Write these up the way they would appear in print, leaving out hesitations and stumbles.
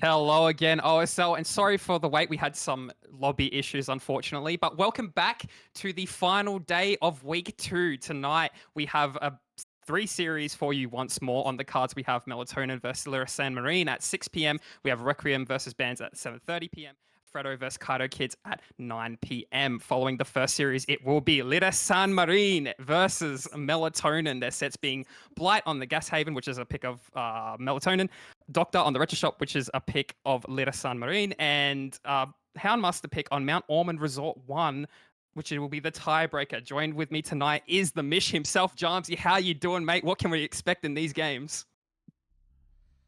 Hello again, OSL, and sorry for the wait. We had some lobby issues, unfortunately, but welcome back to the final day of week 2. Tonight, we have a three series for you once more on the cards. We have Melatonin versus Lirasanmarine at 6 p.m. We have Requiem versus Bands at 7:30 p.m. Fredo versus Kaido Kids at 9 p.m. Following the first series, it will be Lirasanmarine versus Melatonin. Their sets being Blight on the Gas Haven, which is a pick of Melatonin, Doctor on the Retro Shop, which is a pick of Lirasanmarine, and Houndmaster pick on Mount Ormond Resort 1, which will be the tiebreaker. Joined with me tonight is the Mish himself, Jarmsy. How you doing, mate? What can we expect in these games?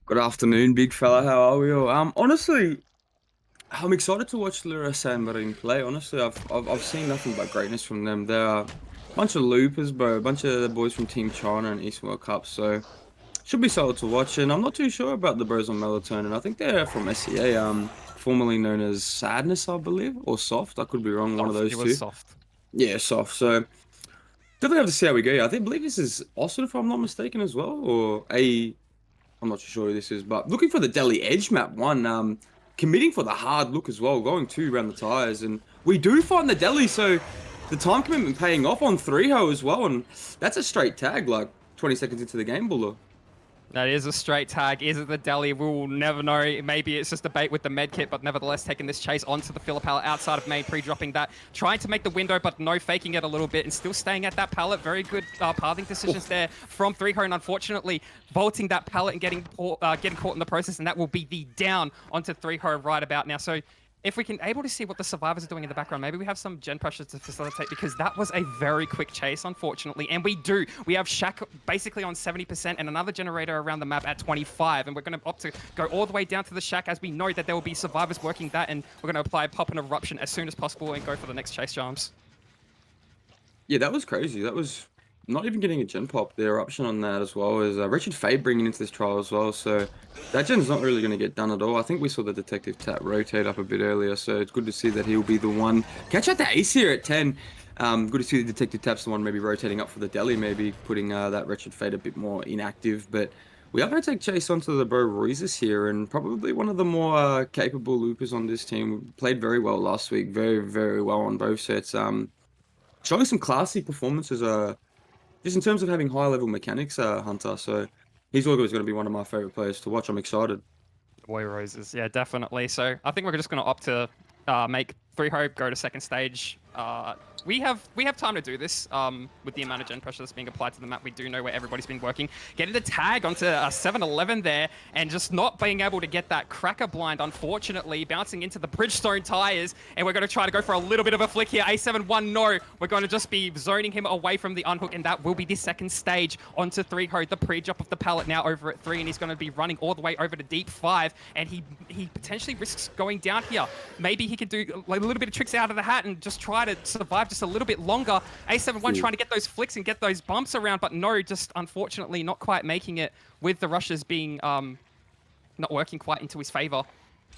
Good afternoon, big fella. How are we all? Honestly, I'm excited to watch Lirasanmarine play. Honestly, I've seen nothing but greatness from them. They're a bunch of loopers, bro. A bunch of the boys from Team China and East World Cup. So should be solid to watch. And I'm not too sure about the bros on Melatonin. I think they're from SEA, formerly known as Sadness, I believe, or Soft. I could be wrong. One of Soft. It those was two. soft. Yeah, Soft. So definitely have to see how we go. I think believe this is Austin, if I'm not mistaken, as well, or a. I'm not too sure who this is, but looking for the Delhi Edge map one, committing for the hard look as well, going 2 around the tires, and we do find the Delhi, so the time commitment paying off on 3-ho as well, and that's a straight tag, like 20 seconds into the game, Buller. That is a straight tag. Is it the Delhi? We'll never know. Maybe it's just a bait with the med kit, but nevertheless taking this chase onto the filler pallet outside of main, pre-dropping that, trying to make the window, but no, faking it a little bit and still staying at that pallet. Very good pathing decisions there from 3-ho, and unfortunately vaulting that pallet and getting caught in the process, and that will be the down onto 3-ho right about now. So if we can able to see what the survivors are doing in the background, maybe we have some gen pressure to facilitate, because that was a very quick chase, unfortunately. And we do. We have Shaq basically on 70% and another generator around the map at 25. And we're going to opt to go all the way down to the Shack, as we know that there will be survivors working that. And we're going to apply Pop and Eruption as soon as possible and go for the next chase, Charms. Yeah, that was crazy. That was not even getting a gen pop. The eruption on that as well is Richard Fade bringing into this trial as well. So that gen's not really going to get done at all. I think we saw the detective tap rotate up a bit earlier, so it's good to see that he'll be the one. Catch out the ace here at 10. Good to see the detective tap's the one maybe rotating up for the Delhi, maybe putting that Richard Fade a bit more inactive. But we are going to take chase onto the Bro Ruizes here, and probably one of the more capable loopers on this team. Played very well last week, very, very well on both sets. Showing some classy performances, just in terms of having high level mechanics, Hunter. So he's always going to be one of my favorite players to watch. I'm excited. Boy Roses, yeah, definitely. So I think we're just going to opt to make 3-ho go to second stage. We have time to do this with the amount of gen pressure that's being applied to the map. We do know where everybody's been working. Getting the tag onto a 7-11 there, and just not being able to get that cracker blind, unfortunately, bouncing into the Bridgestone tires. And we're going to try to go for a little bit of a flick here. A7-1, no. We're going to just be zoning him away from the unhook, and that will be the second stage onto 3-ho. The pre-drop of the pallet now over at 3, and he's going to be running all the way over to deep 5, and he potentially risks going down here. Maybe he can do like a little bit of tricks out of the hat and just try to survive just a little bit longer. A7-1 trying to get those flicks and get those bumps around, but no, just unfortunately not quite making it, with the rushes being not working quite into his favor.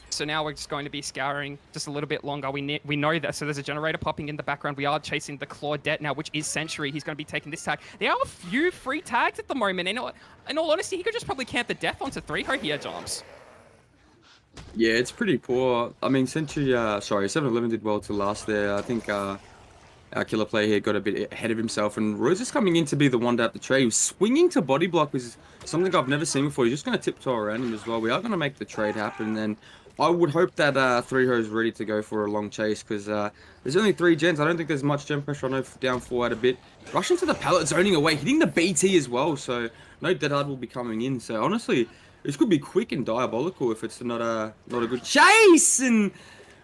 So now we're just going to be scouring just a little bit longer. We know that. So there's a generator popping in the background. We are chasing the Claudette now, which is Century. He's going to be taking this tag. There are a few free tags at the moment. And in all honesty, he could just probably camp the death onto 3-ho here, Joms. Yeah, it's pretty poor. I mean, Century, sorry, 7-11 did well to last there. I think our killer player here got a bit ahead of himself, and Rose is coming in to be the one to have the trade. He was swinging to body block, which is something I've never seen before. He's just going to tiptoe around him as well. We are going to make the trade happen, and I would hope that 3-ho is ready to go for a long chase, because there's only 3 gens. I don't think there's much gen pressure. I know down 4 out a bit. Rushing to the pallet, zoning away, hitting the BT as well, so no Dead Hard will be coming in. So honestly, this could be quick and diabolical if it's not a good chase. And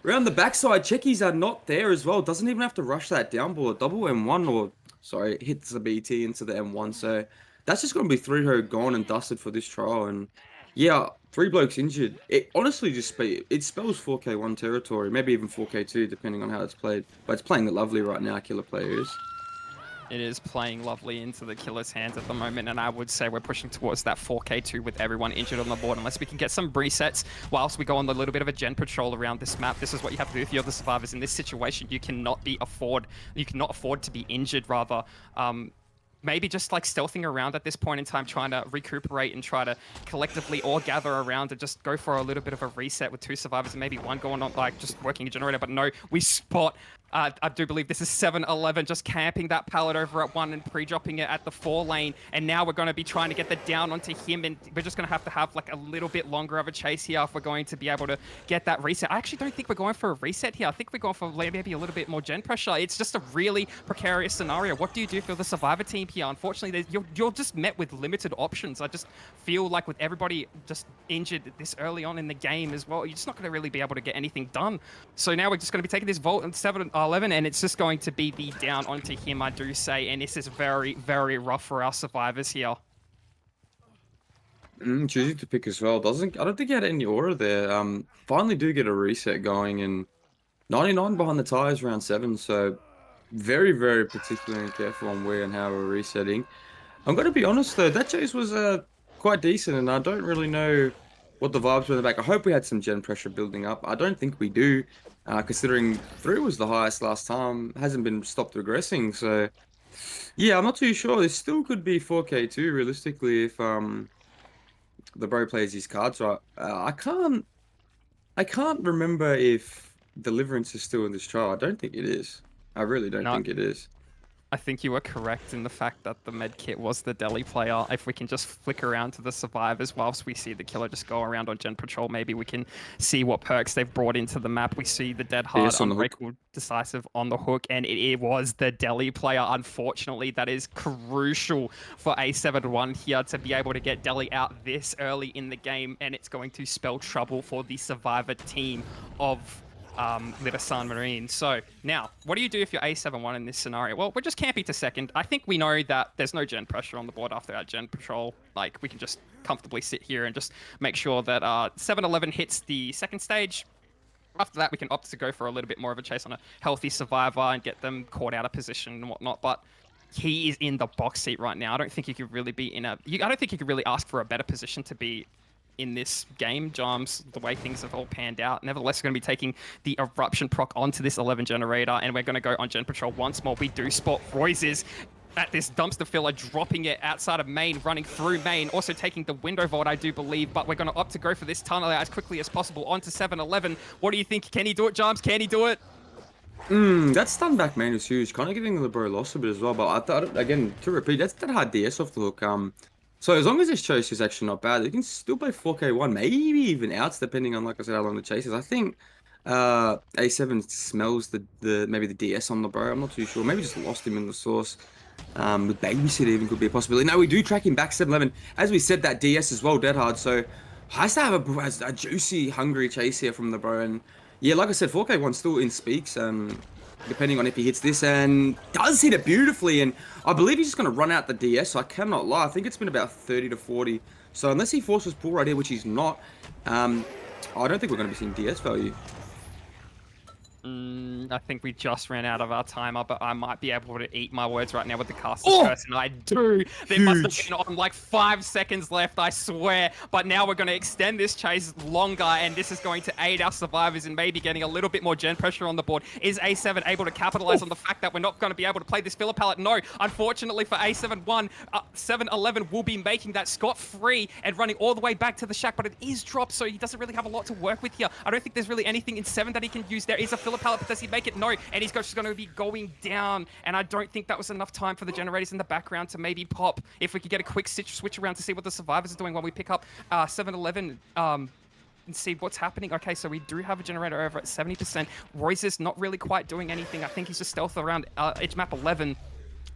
around the backside, Checkies are not there as well. Doesn't even have to rush that down ball. Double M1, or sorry, it hits the BT into the M1. So that's just going to be 3-ho gone and dusted for this trial. And yeah, 3 blokes injured. It honestly just it spells 4K1 territory, maybe even 4K2, depending on how it's played. But it's playing it lovely right now, killer players. It is playing lovely into the killer's hands at the moment, and I would say we're pushing towards that 4K2 with everyone injured on the board, unless we can get some resets whilst we go on a little bit of a gen patrol around this map. This is what you have to do if you're the survivors in this situation. You cannot afford to be injured, rather. maybe just like stealthing around at this point in time, trying to recuperate and try to collectively all gather around and just go for a little bit of a reset with 2 survivors and maybe 1 going on, like just working a generator. But no, we spot. I do believe this is 7-11 just camping that pallet over at 1 and pre-dropping it at the 4 lane. And now we're going to be trying to get the down onto him. And we're just going to have like a little bit longer of a chase here if we're going to be able to get that reset. I actually don't think we're going for a reset here. I think we're going for maybe a little bit more gen pressure. It's just a really precarious scenario. What do you do for the survivor team here? Unfortunately, you're just met with limited options. I just feel like with everybody just injured this early on in the game as well, you're just not going to really be able to get anything done. So now we're just going to be taking this vault and 7-11, and it's just going to be the down onto him, I do say, and this is very, very rough for our survivors here. Choosing to pick as well. I don't think he had any aura there. Finally do get a reset going, and 99 behind the tires round 7, so very, very particular and careful on where and how we're resetting. I'm going to be honest though, that chase was quite decent, and I don't really know what the vibes were in the back. I hope we had some gen pressure building up. I don't think we do, considering 3 was the highest last time. Hasn't been stopped regressing, so yeah, I'm not too sure. This still could be 4K2 realistically if the bro plays his cards right. I can't remember if Deliverance is still in this trial. I don't think it is. I really don't think it is. I think you were correct in the fact that the med kit was the deli player. If we can just flick around to the survivors whilst we see the killer just go around on gen patrol, maybe we can see what perks they've brought into the map. We see the dead hard, unbreakable, decisive on the hook, and it was the deli player. Unfortunately, that is crucial for A71 here to be able to get deli out this early in the game, and it's going to spell trouble for the survivor team of Lirasanmarine. So now, what do you do if you're A71 in this scenario? Well, we're just camping to second. I think we know that there's no gen pressure on the board after our gen patrol. Like, we can just comfortably sit here and just make sure that 7-11 hits the second stage. After that, we can opt to go for a little bit more of a chase on a healthy survivor and get them caught out of position and whatnot. But he is in the box seat right now. I don't think you could really be in a... I don't think you could really ask for a better position to be in this game, Jams, the way things have all panned out. Nevertheless, we're going to be taking the Eruption proc onto this 11 generator, and we're going to go on Gen Patrol once more. We do spot Royces at this dumpster filler, dropping it outside of main, running through main, also taking the window vault, I do believe, but we're going to opt to go for this tunnel as quickly as possible onto 7-11. What do you think? Can he do it, Jams? Can he do it? That stun back main is huge. Kind of giving the bro loss a bit as well, but I thought, again, to repeat, that's that hard DS off the hook. So as long as this chase is actually not bad, you can still play 4K1, maybe even outs, depending on, like I said, how long the chase is. I think A7 smells the maybe the DS on the bro. I'm not too sure. Maybe just lost him in the source. With babysit even could be a possibility. No, we do track him back 7-11. As we said, that DS as well, dead hard. So has to have a juicy, hungry chase here from the bro. And yeah, like I said, 4K1 still in speaks. Depending on if he hits this, and does hit it beautifully, and I believe he's just going to run out the DS, so I cannot lie. I think it's been about 30 to 40, so unless he forces pull right here, which he's not, I don't think we're going to be seeing DS value. I think we just ran out of our timer, but I might be able to eat my words right now with the caster's curse, and I do. There must have been on like 5 seconds left, I swear. But now we're going to extend this chase longer, and this is going to aid our survivors in maybe getting a little bit more gen pressure on the board. Is A7 able to capitalize on the fact that we're not going to be able to play this filler pallet? No. Unfortunately for A71, 7-11 will be making that scot-free and running all the way back to the shack, but it is dropped, so he doesn't really have a lot to work with here. I don't think there's really anything in 7 that he can use. There is a filler pallet, but does he make it? No, and he's just going to be going down, and I don't think that was enough time for the generators in the background to maybe pop. If we could get a quick switch around to see what the survivors are doing while we pick up 7-11 and see what's happening. Okay, so we do have a generator over at 70%. Royce is not really quite doing anything. I think he's just stealth around edge map 11.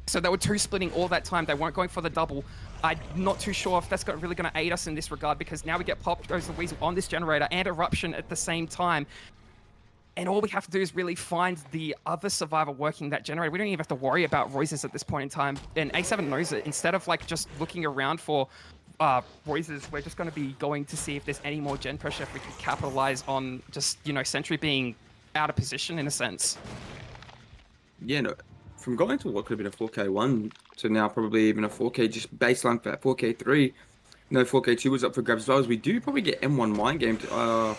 So they were 2 splitting all that time. They weren't going for the double. I'm not too sure if that's really going to aid us in this regard, because now we get popped, goes the Weasel on this generator and Eruption at the same time. And all we have to do is really find the other survivor working that generator. We don't even have to worry about Royces at this point in time. And A7 knows it. Instead of like just looking around for Royces, we're just going to be going to see if there's any more gen pressure, if we can capitalize on just, you know, Sentry being out of position in a sense. Yeah, no, from going to what could have been a 4K1 to now probably even a 4K just baseline for 4K3. No, 4K2 was up for grabs as well, as we do probably get M1 mind game to,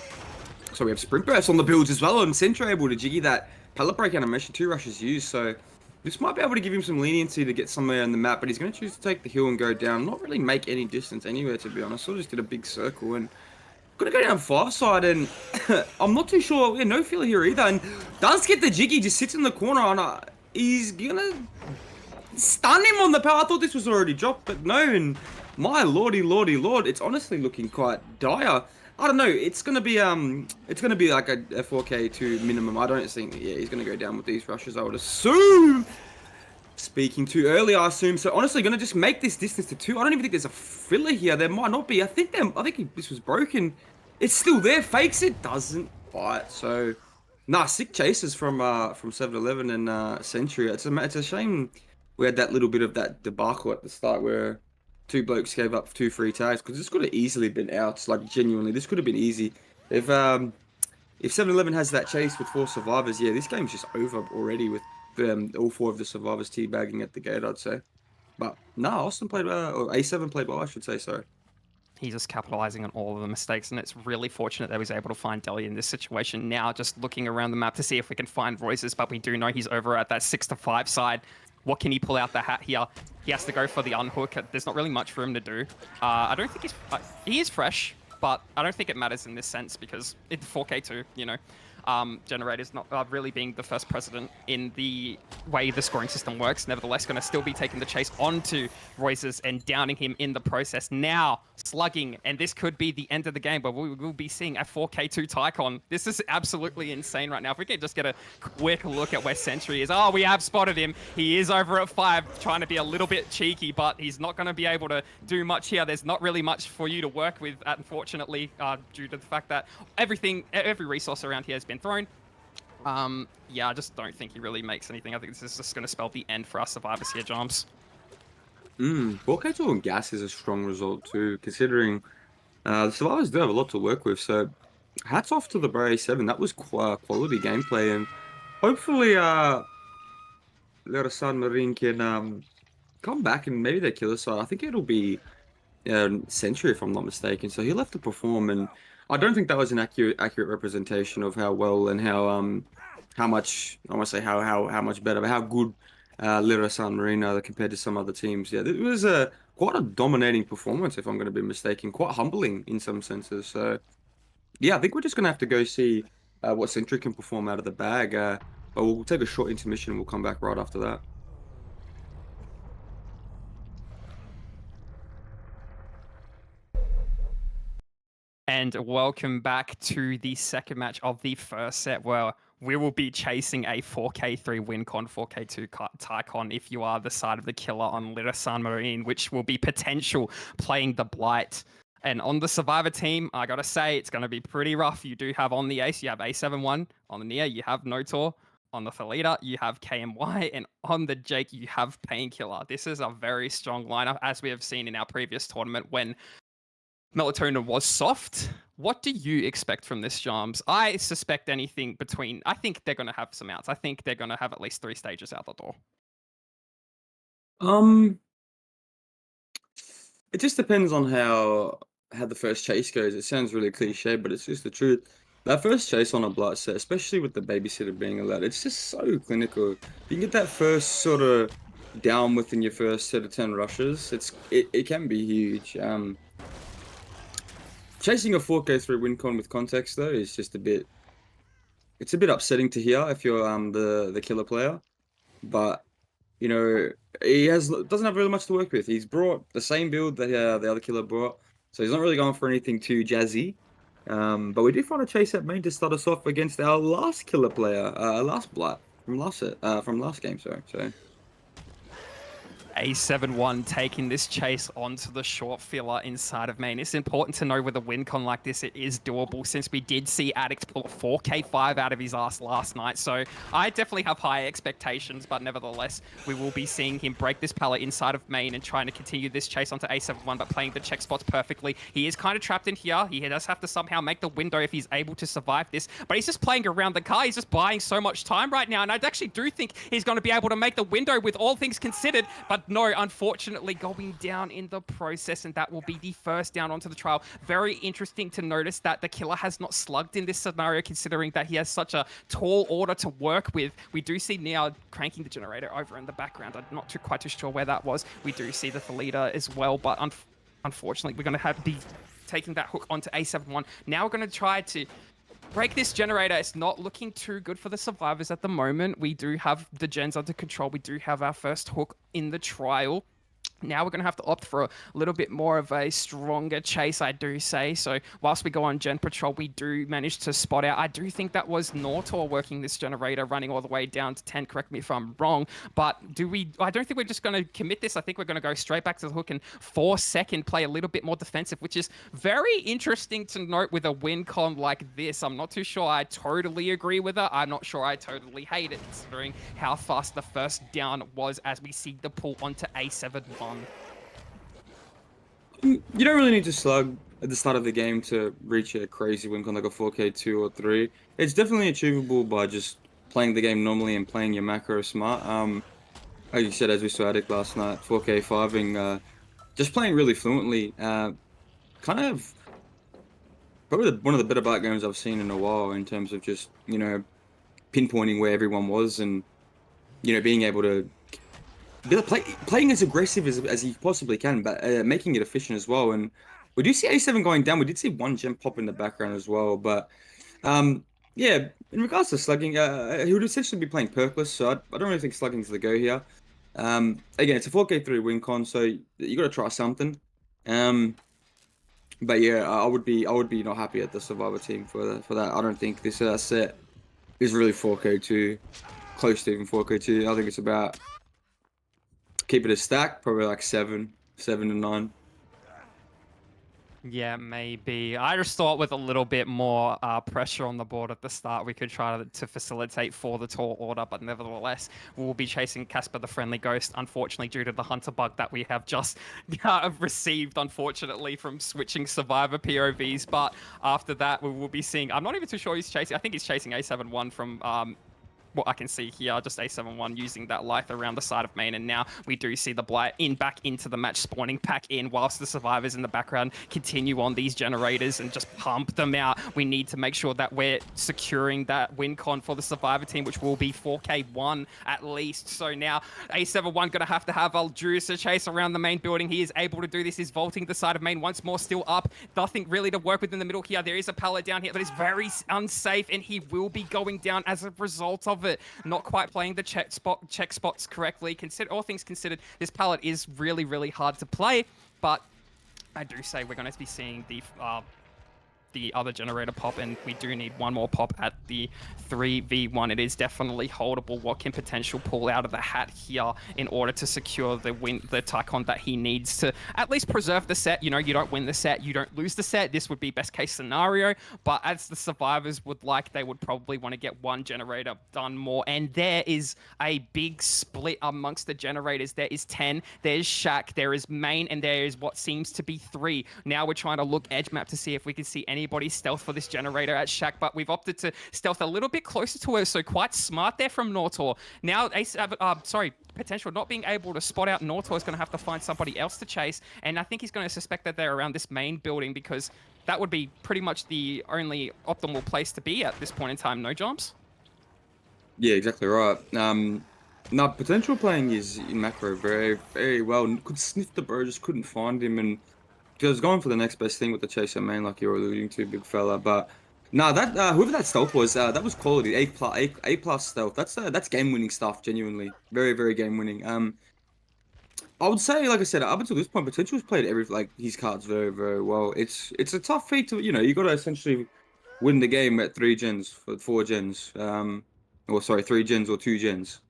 so we have Sprint Burst on the builds as well, and Sentry able to jiggy that pallet break animation 2 rushes used, so This might be able to give him some leniency to get somewhere on the map, but he's going to choose to take the hill and go down. Not really make any distance anywhere, to be honest. So just did a big circle and gonna go down 5 side, and I'm not too sure. Yeah, no filler here either. And does get the jiggy, just sits in the corner, and he's gonna stun him on the power. I thought this was already dropped, but no. And my lordy, lordy, lord, it's honestly looking quite dire. I don't know. It's gonna be like a 4K2 minimum. I don't think. Yeah, he's gonna go down with these rushes, I would assume. Speaking too early, I assume. So honestly, gonna just make this distance to 2. I don't even think there's a filler here. There might not be. I think this was broken. It's still there. Fakes it. Doesn't bite. So, nah, sick chases from 7-Eleven and Century. It's a shame we had that little bit of that debacle at the start where 2 blokes gave up 2 free tags, because this could have easily been outs. Like, genuinely, this could have been easy. If 7-Eleven has that chase with 4 survivors, yeah, this game's just over already with all 4 of the survivors teabagging at the gate, I'd say. But no, Austin played or A7 played well, I should say. Sorry. He's just capitalizing on all of the mistakes, and it's really fortunate that he was able to find Deli in this situation. Now, just looking around the map to see if we can find Royces, but we do know he's over at that 6-5 side. What can he pull out the hat here? He has to go for the unhook. There's not really much for him to do. I don't think he is fresh, but I don't think it matters in this sense because it's 4K2, you know. Generators not really being the first precedent in the way the scoring system works. Nevertheless, going to still be taking the chase onto Royces and downing him in the process. Now, slugging, and this could be the end of the game, but we will be seeing a 4K2 Tycon. This is absolutely insane right now. If we can just get a quick look at where Sentry is. Oh, we have spotted him. He is over at 5, trying to be a little bit cheeky, but he's not going to be able to do much here. There's not really much for you to work with, unfortunately, due to the fact that every resource around here has been thrown. Yeah, I just don't think he really makes anything. I think this is just going to spell the end for our survivors here, Joms. 4K2 on gas is a strong result too, considering the survivors do have a lot to work with. So hats off to the Bray 7. That was quality gameplay, and hopefully Lirasanmarine can come back and maybe their killer side. I think it'll be Century, if I'm not mistaken. So he'll have to perform, and I don't think that was an accurate representation of how well and how much, I want to say how much better, but how good Lirasanmarine are compared to some other teams. Yeah, it was quite a dominating performance, if I'm going to be mistaken. Quite humbling in some senses. So yeah, I think we're just going to have to go see what Century can perform out of the bag. But we'll take a short intermission and we'll come back right after that. And welcome back to the second match of the first set, where we will be chasing a 4K3 WinCon, 4K2 Tycon if you are the side of the killer on Lirasanmarine, which will be potential playing the Blight. And on the Survivor team, I gotta say, it's gonna be pretty rough. You do have on the Ace, you have A71. On the Nia, you have Notor. On the Thalita, you have KMY. And on the Jake, you have Painkiller. This is a very strong lineup, as we have seen in our previous tournament when Melatonin was soft. What do you expect from this, Jarms? I suspect anything between... I think they're going to have some outs. I think they're going to have at least 3 stages out the door. It just depends on how the first chase goes. It sounds really cliche, but it's just the truth. That first chase on a Blight set, especially with the babysitter being allowed, it's just so clinical. You can get that first sort of down within your first set of 10 rushes. It can be huge. Chasing a 4K3 WinCon with context though is just a bit upsetting to hear if you're the killer player. But you know, he doesn't have really much to work with. He's brought the same build that the other killer brought, so he's not really going for anything too jazzy. But we did find a chase at main to start us off against our last killer player, last Blight from last game, sorry. So A71 taking this chase onto the short filler inside of main. It's important to know with a WinCon like this, it is doable, since we did see Addict pull a 4K5 out of his ass last night. So I definitely have high expectations, but nevertheless, we will be seeing him break this pallet inside of main and trying to continue this chase onto A71, but playing the check spots perfectly. He is kind of trapped in here. He does have to somehow make the window if he's able to survive this, but he's just playing around the car. He's just buying so much time right now, and I actually do think he's going to be able to make the window with all things considered, but no, unfortunately going down in the process, and that will be the first down onto the trial. Very interesting to notice that the killer has not slugged in this scenario, considering that he has such a tall order to work with. We do see now cranking the generator over in the background. I'm not quite too sure where that was. We do see the Thalita as well, but unfortunately, we're going to be taking that hook onto A71. Now we're going to try to break this generator. It's not looking too good for the survivors at the moment. We do have the gens under control. We do have our first hook in the trial. Now we're going to have to opt for a little bit more of a stronger chase, I do say. So whilst we go on gen patrol, we do manage to spot out. I do think that was Nortor working this generator, running all the way down to 10. Correct me if I'm wrong. But I don't think we're just going to commit this. I think we're going to go straight back to the hook and force second, play a little bit more defensive, which is very interesting to note with a win con like this. I'm not too sure I totally agree with it. I'm not sure I totally hate it, considering how fast the first down was as we see the pull onto A71. You don't really need to slug at the start of the game to reach a crazy win con like a 4K2 or 3. It's definitely achievable by just playing the game normally and playing your macro smart. Like you said, as we saw Addict last night, 4K5ing, just playing really fluently. Kind of probably one of the better bike games I've seen in a while in terms of just, pinpointing where everyone was and, being able to playing as aggressive as he possibly can, but making it efficient as well. And we do see A7 going down. We did see one gem pop in the background as well. But yeah, in regards to slugging, he would essentially be playing Perkless, so I don't really think slugging's the go here. Again, it's a 4K3 win con, so you got to try something. But yeah, I would be not happy at the Survivor team for that. I don't think this set is really 4K2, close to even 4K2. I think it's about keep it a stack, probably like 7 and 9. Yeah, maybe. I just thought with a little bit more pressure on the board at the start, we could try to facilitate for the tall order, but nevertheless, we'll be chasing Casper the Friendly Ghost, unfortunately, due to the Hunter bug that we have just received, unfortunately, from switching Survivor POVs. But after that, we will be seeing... I'm not even too sure he's chasing... I think he's chasing A71 from... what I can see here, just A71 using that Lithe around the side of main, and now we do see the Blight back into the match, spawning back in, whilst the survivors in the background continue on these generators and just pump them out. We need to make sure that we're securing that win con for the survivor team, which will be 4K1 at least. So now A71 gonna have to have a juicer chase around the main building. He is able to do this. He's vaulting the side of main once more, still up. Nothing really to work with in the middle here. There is a pallet down here, but it's very unsafe, and he will be going down as a result of it. Not quite playing the check spots correctly. All things considered, this pallet is really, really hard to play, but I do say we're going to be seeing the other generator pop, and we do need one more pop at the 3v1. It is definitely holdable. What can potential pull out of the hat here in order to secure the win, the Tycon that he needs to at least preserve the set. You know, you don't win the set, you don't lose the set. This would be best case scenario, but as the survivors would like, they would probably want to get one generator done more, and there is a big split amongst the generators. There is 10, there's Shaq, there is main, and there is what seems to be 3. Now we're trying to look edge map to see if we can see anybody stealth for this generator at Shaq, but we've opted to stealth a little bit closer to her, so quite smart there from Nortor. Now, Potential not being able to spot out Nortor is going to have to find somebody else to chase, and I think he's going to suspect that they're around this main building, because that would be pretty much the only optimal place to be at this point in time, no Jumps? Yeah, exactly right. Now, Potential playing his macro very, very well. Could sniff the bro, just couldn't find him, and he was going for the next best thing with the chaser main, like you were alluding to, big fella. But no, that whoever that stealth was, that was quality. A plus stealth. That's game winning stuff. Genuinely, very, very game winning. I would say, like I said, up until this point, Potential's played his cards very, very well. It's a tough feat to, you got to essentially win the game at 3 gens for 4 gens. Or sorry, 3 gens or 2 gens.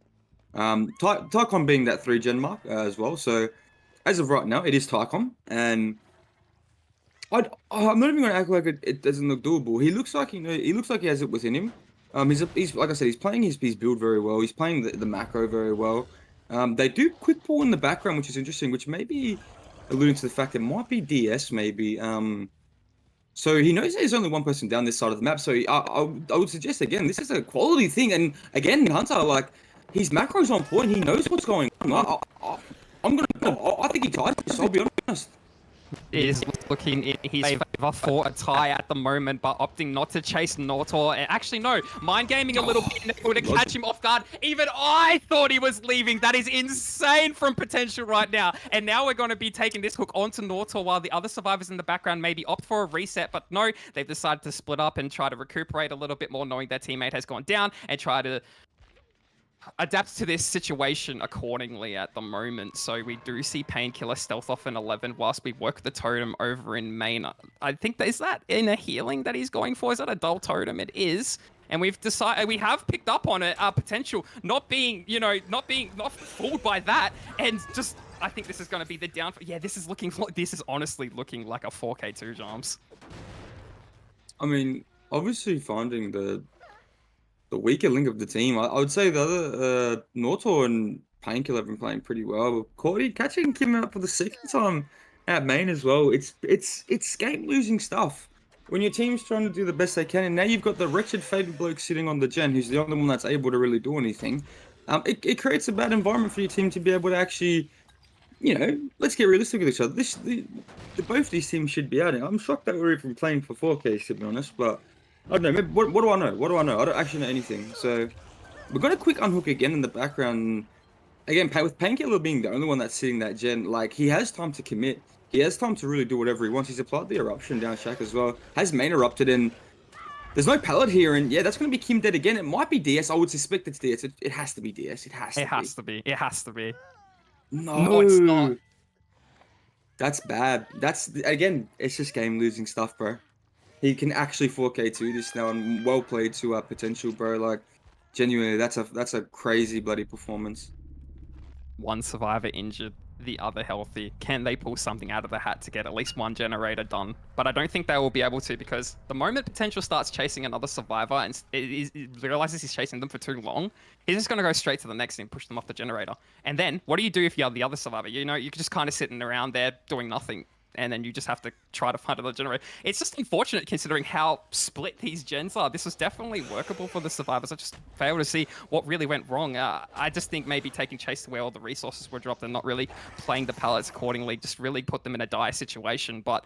Tycon being that 3 gen mark as well. So as of right now, it is Tycon, and I'm not even going to act like it doesn't look doable. He looks like he looks like he has it within him. He's like I said, he's playing his build very well. He's playing the macro very well. They do quick pull in the background, which is interesting, which may be alluding to the fact it might be DS maybe. So he knows there's only one person down this side of the map. So I would suggest, again, this is a quality thing. And again, Hunter, like, his macro's on point. He knows what's going on. I'm gonna go. I think he ties this. I'll be honest. Is looking in his favor for a tie at the moment, but opting not to chase Nortor. Actually, no, mind gaming a little bit to catch him off guard. Even I thought he was leaving. That is insane from potential right now. And now we're going to be taking this hook onto Nortor while the other survivors in the background maybe opt for a reset. But no, they've decided to split up and try to recuperate a little bit more, knowing their teammate has gone down, and try to adapt to this situation accordingly at the moment. So we do see Painkiller stealth off in 11 whilst we work the totem over in main. I think is that in a healing that he's going for? Is that a dull totem? It is. And we've decided, we have picked up on it, potential not being, not fooled by that. And just, I think this is going to be the down. Yeah, this is honestly looking like a 4K2 Jams. I mean, obviously finding the weaker link of the team. I would say the other Nortor and Painkiller have been playing pretty well. Cordy catching Kim out for the second time at main as well. It's game losing stuff when your team's trying to do the best they can, and now you've got the wretched favorite bloke sitting on the gen, who's the only one that's able to really do anything. It creates a bad environment for your team to be able to actually, let's get realistic with each other. Both these teams should be out. I'm shocked that we're even playing for 4K, to be honest, but I don't know. Maybe, what do I know? What do I know? I don't actually know anything. So we're going to quick unhook again in the background. Again, with Painkiller being the only one that's sitting that gen, like, he has time to commit. He has time to really do whatever he wants. He's applied the eruption down Shack as well. Has main erupted, and there's no pallet here. And yeah, that's going to be Kim dead again. It might be DS. I would suspect it's DS. It has to be DS. It has to be. It has to be. No, it's not. That's bad. Again, it's just game losing stuff, bro. He can actually 4K2 this now, and well played to potential, bro. Like, genuinely, that's a crazy bloody performance. One survivor injured, the other healthy. Can they pull something out of the hat to get at least one generator done? But I don't think they will be able to, because the moment potential starts chasing another survivor and it realizes he's chasing them for too long, he's just going to go straight to the next and push them off the generator. And then what do you do if you're the other survivor? You're just kind of sitting around there doing nothing, and then you just have to try to find another generator. It's just unfortunate considering how split these gens are. This was definitely workable for the survivors. I just fail to see what really went wrong. I just think maybe taking chase to where all the resources were dropped and not really playing the pallets accordingly just really put them in a dire situation. But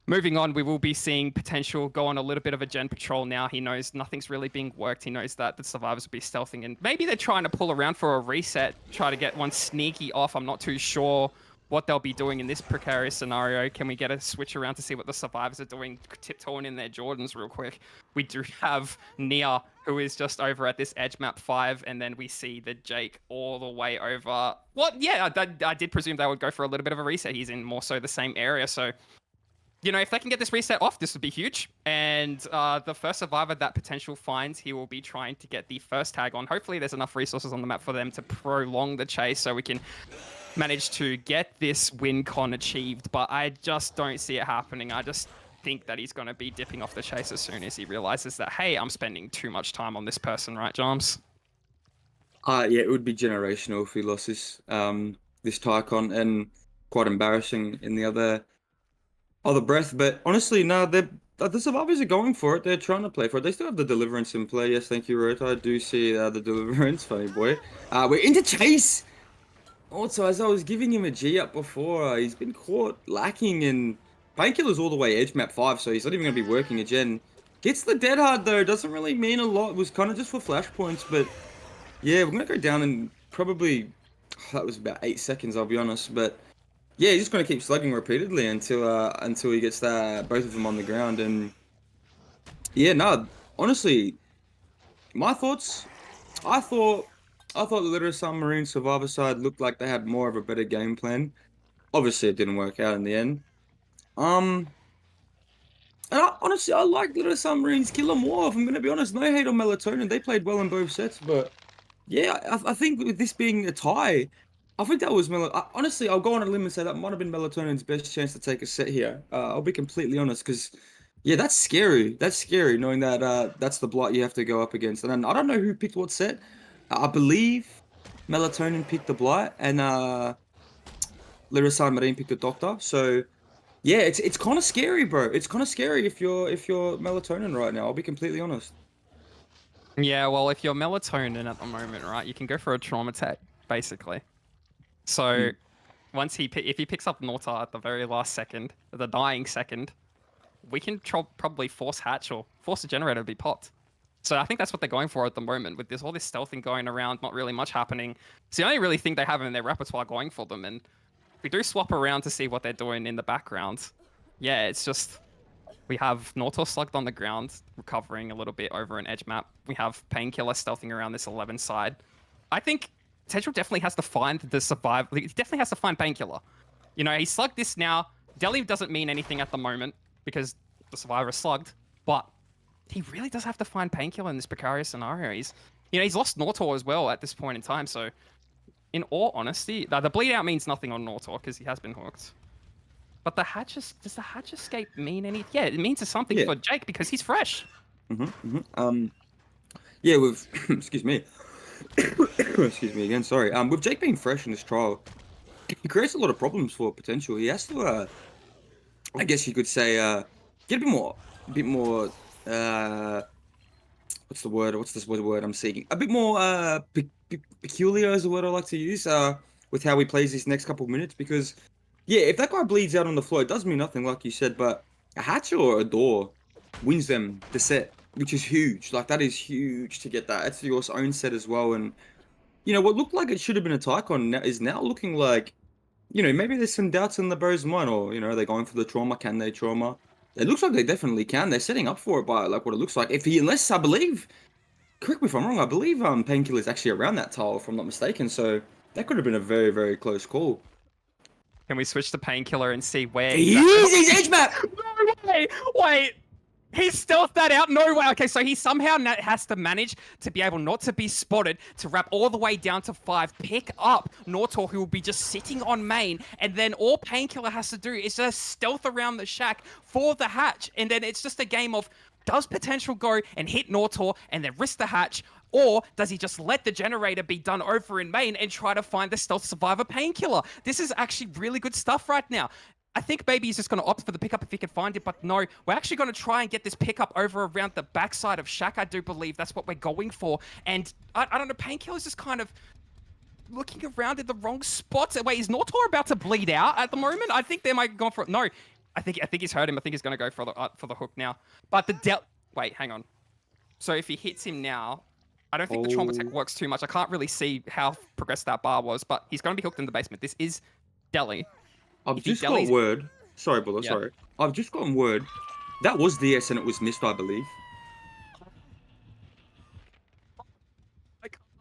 moving on, we will be seeing potential go on a little bit of a gen patrol now. He knows nothing's really being worked. He knows that the survivors will be stealthing, and maybe they're trying to pull around for a reset, try to get one sneaky off. I'm not too sure what they'll be doing in this precarious scenario. Can we get a switch around to see what the survivors are doing, tiptoeing in their Jordans real quick? We do have Nia, who is just over at this edge map 5, and then we see the Jake all the way over. What? Yeah, I did presume they would go for a little bit of a reset. He's in more so the same area, so if they can get this reset off, this would be huge. And the first survivor that potential finds, he will be trying to get the first tag on. Hopefully there's enough resources on the map for them to prolong the chase so we can manage to get this win con achieved. But I just don't see it happening. I just think that he's going to be dipping off the chase as soon as he realizes that, hey, I'm spending too much time on this person, right, Jams? Yeah, it would be generational if he lost this Tycon, and quite embarrassing in the other breath. But honestly, no, the survivors are going for it. They're trying to play for it. They still have the deliverance in play. Yes, thank you, Rota. I do see the deliverance, funny boy. We're into chase. Also, as I was giving him a G up before, he's been caught lacking, and Painkiller's all the way edge map 5, so he's not even going to be working a gen. Gets the dead hard though. Doesn't really mean a lot. It was kind of just for flash points, but yeah, we're going to go down in probably, that was about 8 seconds, I'll be honest, but yeah, he's just going to keep slugging repeatedly until he gets both of them on the ground. And yeah, no, honestly, my thoughts, I thought the Lirasanmarine Survivor side looked like they had more of a better game plan. Obviously, it didn't work out in the end. And honestly, I like Lirasanmarine's killer more, if I'm going to be honest. No hate on Melatonin. They played well in both sets, but yeah, I think with this being a tie, I think that was honestly, I'll go on a limb and say that might have been Melatonin's best chance to take a set here. I'll be completely honest, because yeah, that's scary. That's scary, knowing that that's the blight you have to go up against. And then I don't know who picked what set. I believe Melatonin picked the blight, and Lirasanmarine picked the doctor. So yeah, it's kind of scary, bro. It's kind of scary if you're Melatonin right now. I'll be completely honest. Yeah, well, if you're Melatonin at the moment, right, you can go for a trauma tech, basically. So if he picks up Norta at the very last second, the dying second, we can probably force hatch or force a generator to be popped. So I think that's what they're going for at the moment with all this stealthing going around, not really much happening. It's the only really thing they have in their repertoire going for them. And we do swap around to see what they're doing in the background. Yeah, it's just we have Nortor slugged on the ground, recovering a little bit over an edge map. We have Painkiller stealthing around this 11 side. I think Tedral definitely has to find the survive. He definitely has to find Painkiller. You know, he slugged this now. Deli doesn't mean anything at the moment because the survivor is slugged, but he really does have to find Painkiller in this precarious scenario. He's lost Nortor as well at this point in time. So, in all honesty, the bleed out means nothing on Nortor because he has been hooked. But does the hatch escape mean anything? Yeah, it means something for Jake because he's fresh. Yeah, with excuse me, excuse me again. Sorry. With Jake being fresh in this trial, he creates a lot of problems for potential. He has to, I guess you could say, get a bit more. What's the word? What's this word I'm seeking? A bit more peculiar is the word I like to use. With how he plays these next couple of minutes, because yeah, if that guy bleeds out on the floor, it does mean nothing, like you said. But a hatch or a door wins them the set, which is huge. Like that is huge to get that. It's your own set as well. And you know what looked like it should have been a Tycon is now looking like, you know, maybe there's some doubts in the Bro's mind, or you know, they're going for the trauma. Can they trauma? It looks like they definitely can. They're setting up for it by like what it looks like. Unless I believe, correct me if I'm wrong, I believe Painkiller is actually around that tile, if I'm not mistaken. So that could have been a very, very close call. Can we switch to Painkiller and see where he's edge map? No way! Wait! He stealthed that out? No way! Okay, so he somehow has to manage to be able not to be spotted, to wrap all the way down to 5, pick up Nortor, who will be just sitting on main, and then all Painkiller has to do is just stealth around the shack for the hatch, and then it's just a game of, does Potential go and hit Nortor and then risk the hatch, or does he just let the generator be done over in main and try to find the stealth survivor Painkiller? This is actually really good stuff right now. I think maybe he's just going to opt for the pickup if he can find it, but no, we're actually going to try and get this pickup over around the backside of Shack. I do believe that's what we're going for. And I don't know, Painkiller's just kind of looking around in the wrong spots. Wait, is Nortor about to bleed out at the moment? I think they might go for it. No, I think he's hurt him. I think he's going to go for the hook now. But wait, hang on. So if he hits him now, I don't think the trauma tech works too much. I can't really see how progressed that bar was, but he's going to be hooked in the basement. This is Deli. I've just got word. Sorry, Bulla, sorry. I've just gotten word. That was DS and it was missed, I believe.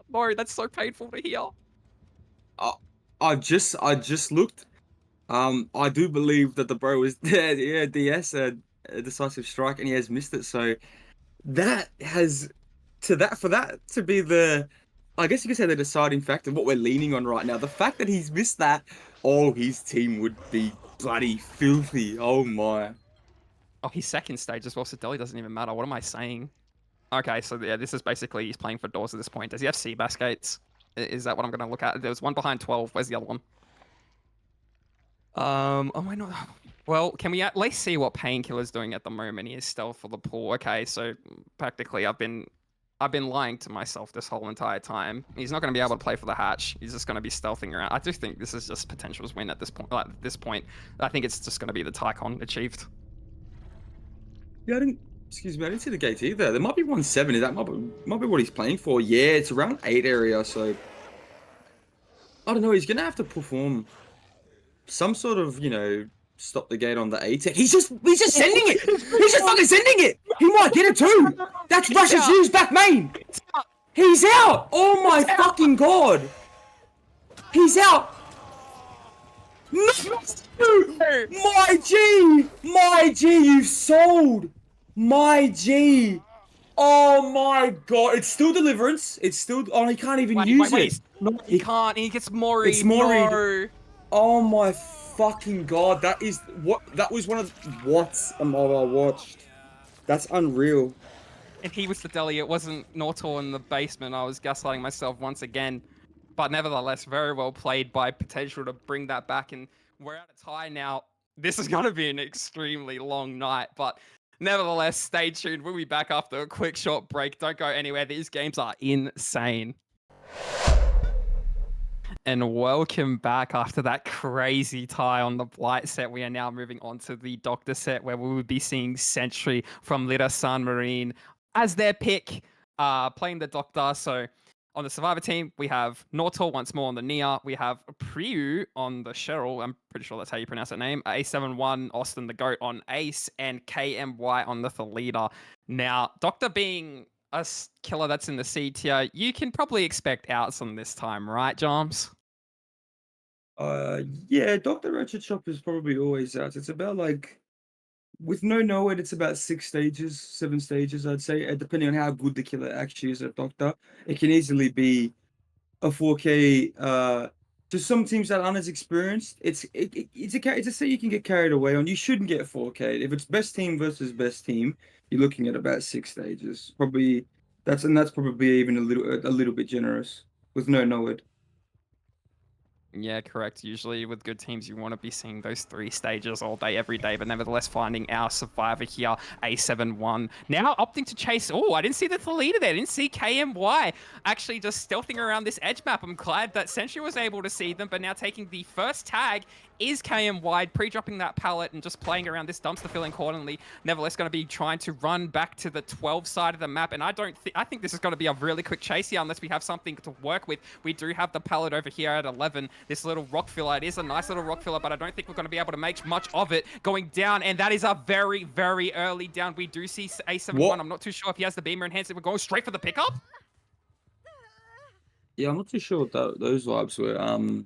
No, that's so painful to hear. I just looked. I do believe that the bro is dead. Yeah, DS, a decisive strike, and he has missed it. So that has for that to be the, I guess you could say, the deciding factor, what we're leaning on right now. The fact that he's missed that, his team would be bloody filthy. Oh my. Oh, he's second stage as well, so Deli doesn't even matter. What am I saying? Okay, so yeah, this is basically he's playing for doors at this point. Does he have Seabass gates? Is that what I'm going to look at? There was one behind 12. Where's the other one? Oh my god. Well, can we at least see what Painkiller's doing at the moment? He is stealth for the pool. Okay, so practically I've been lying to myself this whole entire time. He's not going to be able to play for the hatch. He's just going to be stealthing around. I do think this is just Potential's win at this point. At this point, I think it's just going to be the Tycon achieved. Yeah, excuse me, I didn't see the gates either. There might be 1-7. Is that might be what he's playing for? Yeah, it's around 8 area. So I don't know. He's going to have to perform some sort of, you know, stop the gate on the 8. He's just sending it. He's just fucking sending it. He might get it too. That's Russian Jews back main. He's out. Oh my fucking god. He's out. No. My G, you sold. My G. Oh my god. It's still Deliverance. It's still, he can't even use it. No, he can't. He gets Mori. It's Mori. No. Oh my fucking god. That was one of what I watched. That's unreal. And he was the Deli. It wasn't Nortor in the basement. I was gaslighting myself once again. But nevertheless, very well played by Potential to bring that back. And we're at a tie now. This is going to be an extremely long night. But nevertheless, stay tuned. We'll be back after a quick short break. Don't go anywhere. These games are insane. And welcome back after that crazy tie on the Blight set. We are now moving on to the Doctor set where we will be seeing Sentry from Lirasanmarine as their pick, playing the Doctor. So on the Survivor team, we have Nortor once more on the Nia. We have Priyu on the Cheryl. I'm pretty sure that's how you pronounce that name. A71, Austin the Goat on Ace, and KMY on the Thalita. Now, Doctor being a killer that's in the C tier, you can probably expect outs on this time, right, Joms? Yeah, Dr. Ratchet Shop is probably always out. It's about like with no Nowhere, it's about 6 stages, 7 stages, I'd say, depending on how good the killer actually is at Doctor. It can easily be a 4K. To some teams that aren't as experienced, it's a set you can get carried away on. You shouldn't get 4K. If it's best team versus best team, you're looking at about 6 stages. Probably that's probably even a little bit generous with no Nowhere. Yeah, correct. Usually with good teams, you want to be seeing those 3 stages all day, every day. But nevertheless, finding our survivor here, A71. Now opting to chase. Oh, I didn't see the leader there. I didn't see KMY actually just stealthing around this edge map. I'm glad that Sentry was able to see them. But now taking the first tag is KMY, pre-dropping that pallet and just playing around this dumpster filling accordingly. Nevertheless, going to be trying to run back to the 12 side of the map. And I think this is going to be a really quick chase here unless we have something to work with. We do have the pallet over here at 11. This little rock filler, it is a nice little rock filler, but I don't think we're going to be able to make much of it going down. And that is a very, very early down. We do see A71. What? I'm not too sure if he has the beamer enhanced. We're going straight for the pickup. Yeah, I'm not too sure what those vibes were.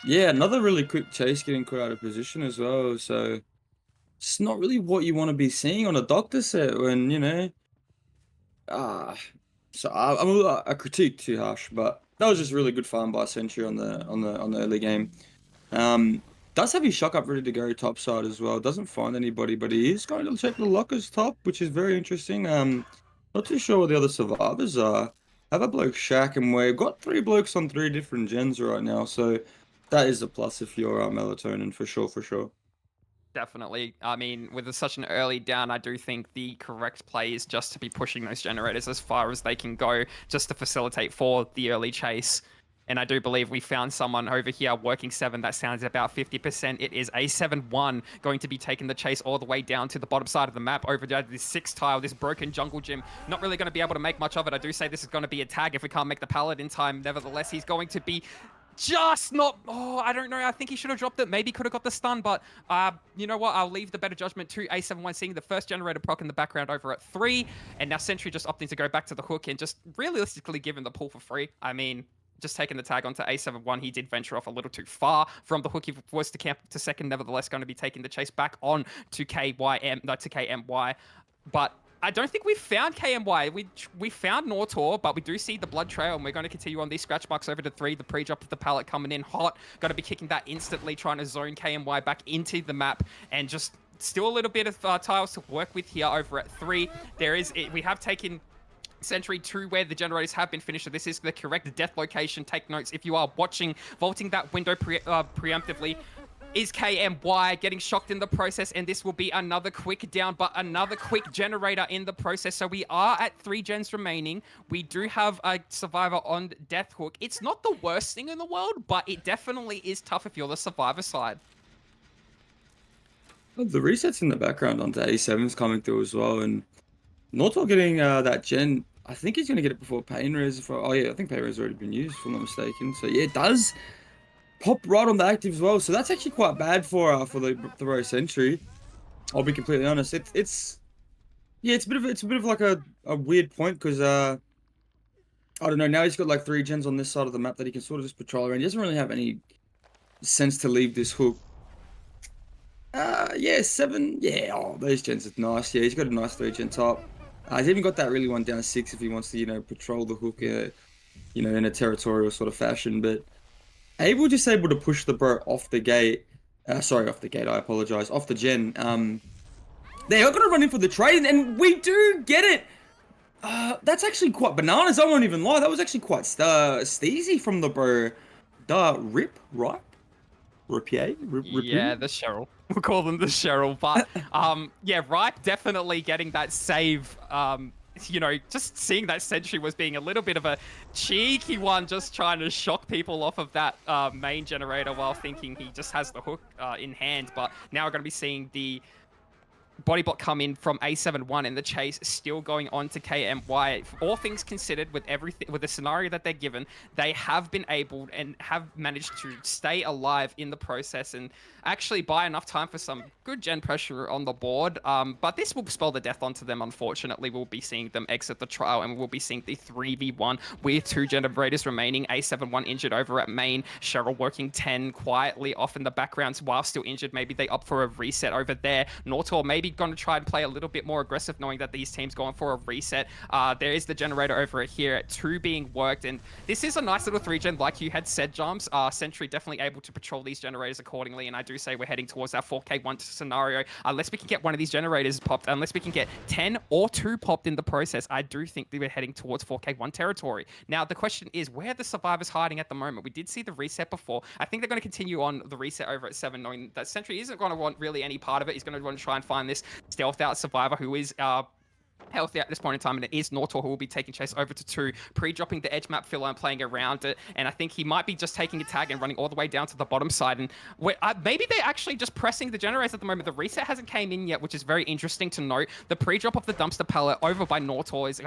Yeah, another really quick chase getting caught out of position as well. So it's not really what you want to be seeing on a Doctor set when, ah, I'm a critique too harsh, but that was just really good fun by Sentry on the early game. Does have his shock up ready to go top side as well. Doesn't find anybody, but he is going to check the lockers top, which is very interesting. Not too sure what the other survivors are. Have a bloke Shack, and we've got 3 blokes on 3 different gens right now, so that is a plus if you're Melatonin for sure, for sure. Definitely. I mean, with such an early down, I do think the correct play is just to be pushing those generators as far as they can go, just to facilitate for the early chase. And I do believe we found someone over here working 7. That sounds about 50%. It is A71 going to be taking the chase all the way down to the bottom side of the map over to this 6 tile, this broken jungle gym. Not really going to be able to make much of it. I do say this is going to be a tag if we can't make the pallet in time. Nevertheless, he's going to be just not. Oh, I don't know. I think he should have dropped it. Maybe could have got the stun, but you know what? I'll leave the better judgment to A71 seeing the first generator proc in the background over at 3. And now Sentry just opting to go back to the hook and just realistically giving the pull for free. I mean, just taking the tag onto A71, he did venture off a little too far from the hook. He was to camp to second, nevertheless going to be taking the chase back on to KMY. But I don't think we found KMY. We found Nortor, but we do see the blood trail, and we're going to continue on these scratch marks over to 3. The pre-drop of the pallet coming in hot. Going to be kicking that instantly, trying to zone KMY back into the map, and just still a little bit of tiles to work with here over at 3. We have taken Sentry to where the generators have been finished. So this is the correct death location. Take notes if you are watching. Vaulting that window preemptively is KMY, getting shocked in the process, and this will be another quick down, but another quick generator in the process. So we are at 3 gens remaining. We do have a survivor on death hook. It's not the worst thing in the world, but it definitely is tough if you're the survivor side. Well, the resets in the background onto A7's coming through as well, and Nortal getting that gen. I think he's going to get it before Pain Res. Oh yeah, I think Pain Res has already been used, if I'm not mistaken. So yeah, it does pop right on the active as well. So that's actually quite bad for the Row Sentry. I'll be completely honest. It's a bit of like a weird point because I don't know. Now he's got like 3 gens on this side of the map that he can sort of just patrol around. He doesn't really have any sense to leave this hook. Yeah, 7. Yeah, oh, those gens are nice. Yeah, he's got a nice 3-gen top. He's even got that really one down to 6 if he wants to, patrol the hook, in a territorial sort of fashion. But able to push the bro off the gate. Sorry, off the gate. I apologize. Off the gen. They're going to run in for the trade, and we do get it. That's actually quite bananas. I won't even lie. That was actually quite steezy from the bro. Rip, right? Ripier? Yeah, the Cheryl. We'll call them the Cheryl. But yeah, Ripe definitely getting that save you know, just seeing that sentry was being a little bit of a cheeky one, just trying to shock people off of that main generator while thinking he just has the hook in hand. But now we're going to be seeing the Bodybot come in from A71 and the chase still going on to KMY. All things considered, with everything, with the scenario that they're given, they have been able and have managed to stay alive in the process and actually buy enough time for some good gen pressure on the board. But this will spell the death onto them, unfortunately. We'll be seeing them exit the trial and we'll be seeing the 3v1 with 2 generators remaining. A71 injured over at main. Cheryl working 10 quietly off in the backgrounds while still injured. Maybe they opt for a reset over there. Nortor maybe going to try and play a little bit more aggressive, knowing that these teams going for a reset. There is the generator over here at 2 being worked, and this is a nice little 3-gen, like you had said, Jumps. Sentry definitely able to patrol these generators accordingly, and I do say we're heading towards that 4K1 scenario. Unless we can get one of these generators popped, unless we can get 10 or 2 popped in the process, I do think that we're heading towards 4K1 territory. Now, the question is, where are the survivors hiding at the moment? We did see the reset before. I think they're going to continue on the reset over at 7, knowing that Sentry isn't going to want really any part of it. He's going to want to try and find this stealth out survivor who is healthy at this point in time, and it is Nortor who will be taking chase over to 2, pre-dropping the edge map filler and playing around it, and I think he might be just taking a tag and running all the way down to the bottom side, and maybe they're actually just pressing the generators at the moment. The reset hasn't came in yet, which is very interesting to note. The pre-drop of the dumpster pallet over by Nortor is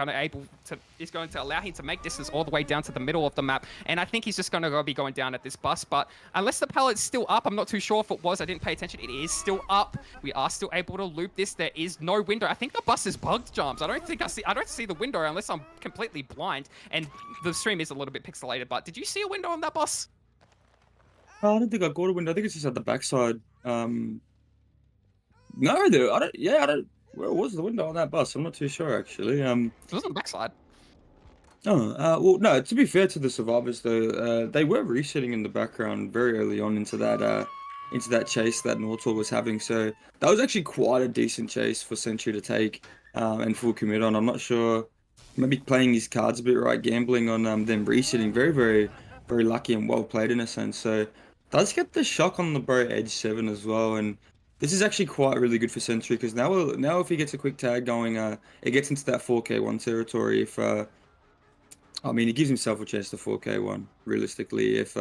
going to allow him to make distance all the way down to the middle of the map, and I think he's just going to be going down at this bus, but unless the pallet's still up, I'm not too sure if it was. I didn't pay attention. It is still up. We are still able to loop this. There is no window. I think the bus is bugged, Jumps. I don't see the window unless I'm completely blind, and the stream is a little bit pixelated, but did you see a window on that bus? Oh, I don't think I got a window. I think it's just at the backside. No, though. I don't. Yeah, I don't. Where was the window on that bus? I'm not too sure actually. It was on the backside. Oh, well, no. To be fair to the survivors, though, they were resetting in the background very early on into that chase that Nortor was having. So that was actually quite a decent chase for Sentry to take and full commit on. I'm not sure. Maybe playing his cards a bit right, gambling on them resetting. Very, very, very lucky and well played in a sense. So does get the shock on the bro edge 7 as well, and this is actually quite really good for Sentry because now if he gets a quick tag going, it gets into that 4K1 territory. If I mean, he gives himself a chance to 4K1 realistically if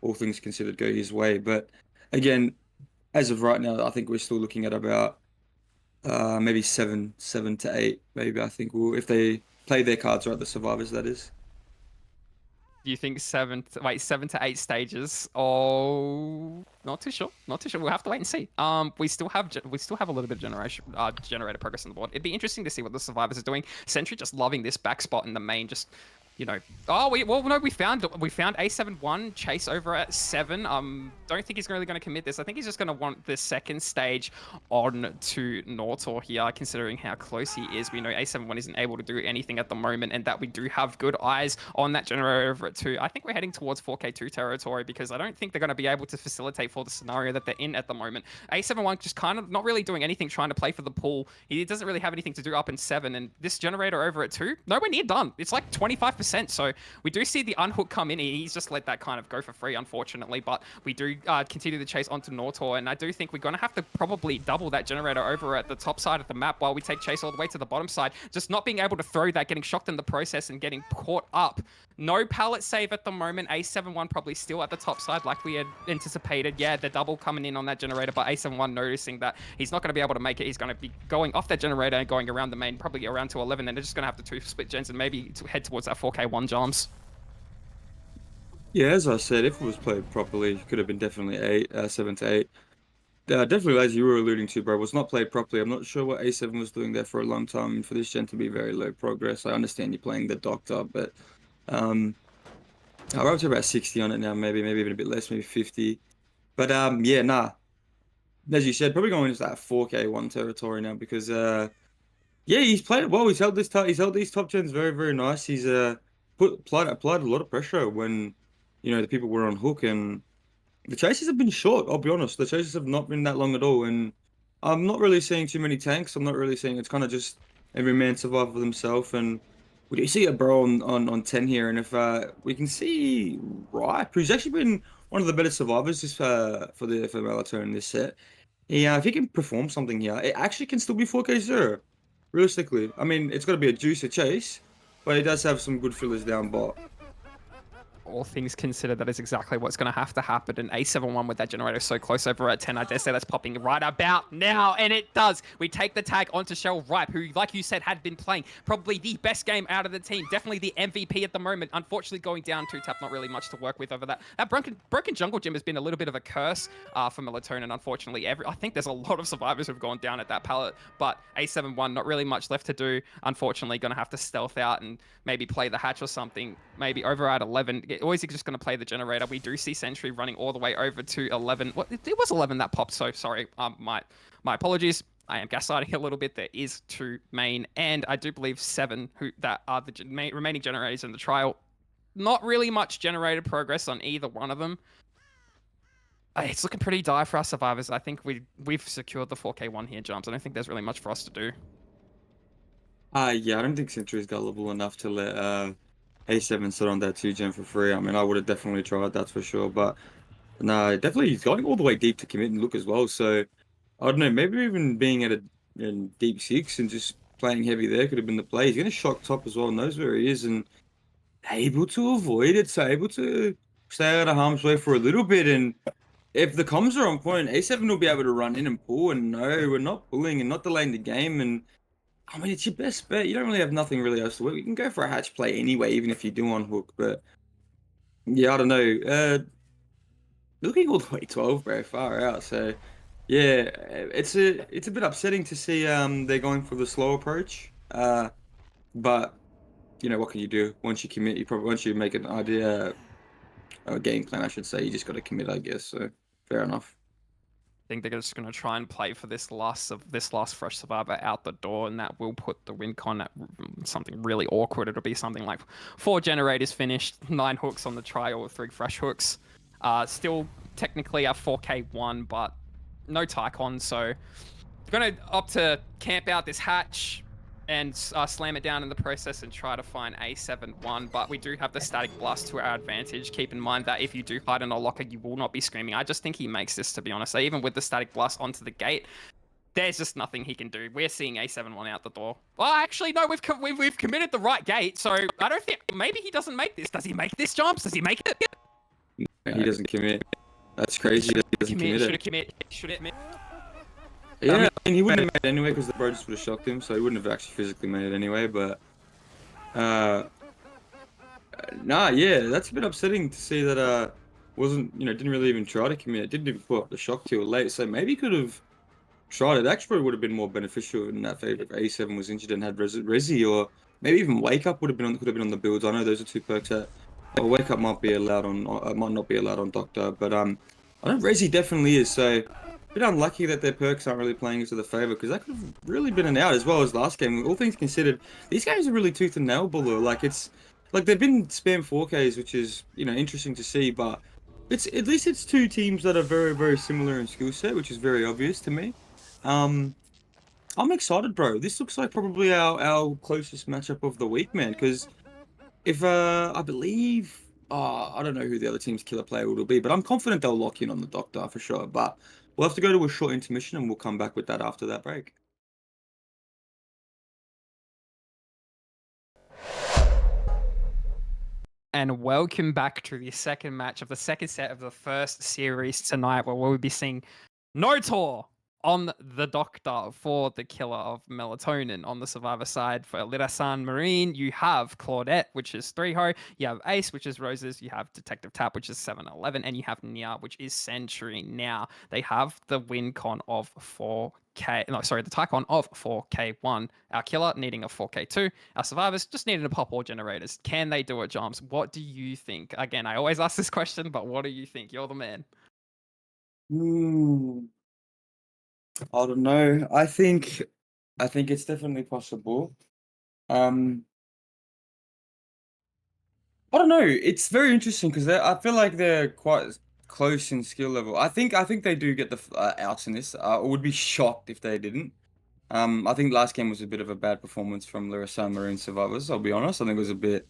all things considered go his way. But again, as of right now, I think we're still looking at about maybe 7 to 8. Maybe I think if they play their cards right, the survivors that is. Do you think 7 to 8 stages? Oh, not too sure. Not too sure. We'll have to wait and see. We still have a little bit of generator progress on the board. It'd be interesting to see what the survivors are doing. Sentry just loving this back spot in the main, just, you know. Oh, we found A71 chase over at 7. Don't think he's really going to commit this. I think he's just going to want the second stage on to Nortor here, considering how close he is. We know A71 isn't able to do anything at the moment, and that we do have good eyes on that generator over at 2. I think we're heading towards 4K2 territory because I don't think they're going to be able to facilitate for the scenario that they're in at the moment. A71 just kind of not really doing anything, trying to play for the pool. He doesn't really have anything to do up in 7, and this generator over at 2, nowhere near done. It's like 25%. So we do see the unhook come in. He's just let that kind of go for free, unfortunately, but we do continue the chase onto Nortor, and I do think we're going to have to probably double that generator over at the top side of the map while we take chase all the way to the bottom side. Just not being able to throw that, getting shocked in the process and getting caught up. No pallet save at the moment. A71 probably still at the top side like we had anticipated. Yeah, the double coming in on that generator, but A71 noticing that he's not going to be able to make it. He's going to be going off that generator and going around the main, probably around to 11. Then they're just going to have the 2 split gens and maybe head towards that 4K1 jumps. Yeah, as I said, if it was played properly, it could have been definitely 7 to 8. Definitely, as you were alluding to, bro, was not played properly. I'm not sure what A7 was doing there for a long time. And for this gen to be very low progress, I understand you're playing the doctor, but I'm up to about 60 on it now, maybe even a bit less, maybe 50. But yeah, nah. As you said, probably going into that 4K1 territory now because yeah, he's played it well. He's held these top gens very, very nice. He's applied a lot of pressure when the people were on hook, and the chases have been short. I'll be honest, the chases have not been that long at all, and I'm not really seeing too many tanks. I'm not really seeing. It's kind of just every man survive for themselves, and we do see a bro on 10 here, and if we can see Ripe, who's actually been one of the better survivors this for Melatonin this set. Yeah, if he can perform something here, it actually can still be 4K0. realistically. I mean, it's got to be a juicer chase, but he does have some good fillers down bot. All things considered, that is exactly what's going to have to happen. And A71 with that generator so close over at 10, I dare say that's popping right about now. And it does. We take the tag onto Cheryl Ripe, who, like you said, had been playing probably the best game out of the team. Definitely the MVP at the moment. Unfortunately, going down 2-tap, not really much to work with over that. That broken jungle gym has been a little bit of a curse for Melatonin, unfortunately. I think there's a lot of survivors who've gone down at that pallet, but A71, not really much left to do. Unfortunately, going to have to stealth out and maybe play the hatch or something. Maybe over at 11. Always just going to play the generator. We do see Sentry running all the way over to 11. What? It was 11 that popped, so sorry. My apologies. I am gaslighting a little bit. There is 2 main, and I do believe 7 who that are the remaining generators in the trial. Not really much generator progress on either one of them. It's looking pretty dire for our survivors. I think we've secured the 4K1 here jumps. I don't think there's really much for us to do. Yeah, I don't think Sentry's gullible enough to let A7 sit on that 2 gen for free. I mean, I would have definitely tried, that's for sure. But no, definitely he's going all the way deep to commit and look as well. So I don't know, maybe even being at a in deep 6 and just playing heavy there could have been the play. He's going to shock top as well, knows where he is, and able to avoid it, so able to stay out of harm's way for a little bit. And if the comms are on point, A7 will be able to run in and pull. And no, we're not pulling and not delaying the game. And I mean, it's your best bet. You don't really have nothing really else to work. You can go for a hatch play anyway, even if you do on hook. But yeah, I don't know. Looking all the way 12, bro, far out. So yeah, it's a bit upsetting to see they're going for the slow approach. But you know what can you do? Once you commit, once you make an idea, a game plan, I should say, you just got to commit, I guess. So fair enough. Think they're just going to try and play for this last fresh survivor out the door, and that will put the win con at something really awkward. It'll be something like 4 generators finished, 9 hooks on the trial with 3 fresh hooks. Still technically a 4K1, but no Tycon, so going to opt to camp out this hatch and slam it down in the process and try to find A71, but we do have the static blast to our advantage. Keep in mind that if you do hide in a locker, you will not be screaming. I just think he makes this, to be honest. Even with the static blast onto the gate, there's just nothing he can do. We're seeing A71 out the door. Well, actually, no, we've committed the right gate, so I don't think, maybe he doesn't make this. Does he make this jumps? Does he make it? He doesn't commit. That's crazy that he doesn't commit it. Should it commit? Yeah, I mean, he wouldn't have made it anyway because the bro just would have shocked him, so he wouldn't have actually physically made it anyway. But, nah, yeah, that's a bit upsetting to see that didn't really even try to commit. Didn't even put up the shock till late. So maybe he could have tried it. Actually, would have been more beneficial in that favor if A7 was injured and had Resi, or maybe even Wake Up could have been on the builds. I know those are 2 perks that Wake Up might be allowed on, might not be allowed on Doctor, but I know Resi definitely is. So a bit unlucky that their perks aren't really playing into the favor, because that could have really been an out as well as last game. All things considered, these games are really tooth and nail, Bulu. Like they've been spam 4Ks, which is interesting to see, but at least it's 2 teams that are very, very similar in skill set, which is very obvious to me. I'm excited, bro. This looks like probably our closest matchup of the week, man. Because if I believe, I don't know who the other team's killer player will be, but I'm confident they'll lock in on the Doctor for sure. But we'll have to go to a short intermission, and we'll come back with that after that break. And welcome back to the second match of the second set of the first series tonight, where we'll be seeing Notor on the Doctor for the killer of Melatonin. On the survivor side for Lirasanmarine, you have Claudette, which is 3-ho, you have Ace, which is Roses, you have Detective Tap, which is 7-11, and you have Nia, which is Sentry. Now, they have the win con of 4K, no, sorry, the Tycon of 4K1. Our killer needing a 4K2. Our survivors just needing to pop all generators. Can they do it, Joms? What do you think? Again, I always ask this question, but what do you think? You're the man. I don't know. I think it's definitely possible. I don't know. It's very interesting because I feel like they're quite close in skill level. I think they do get the outs in this. I would be shocked if they didn't. I think last game was a bit of a bad performance from Lirasanmarine survivors. I'll be honest. I think it was a bit.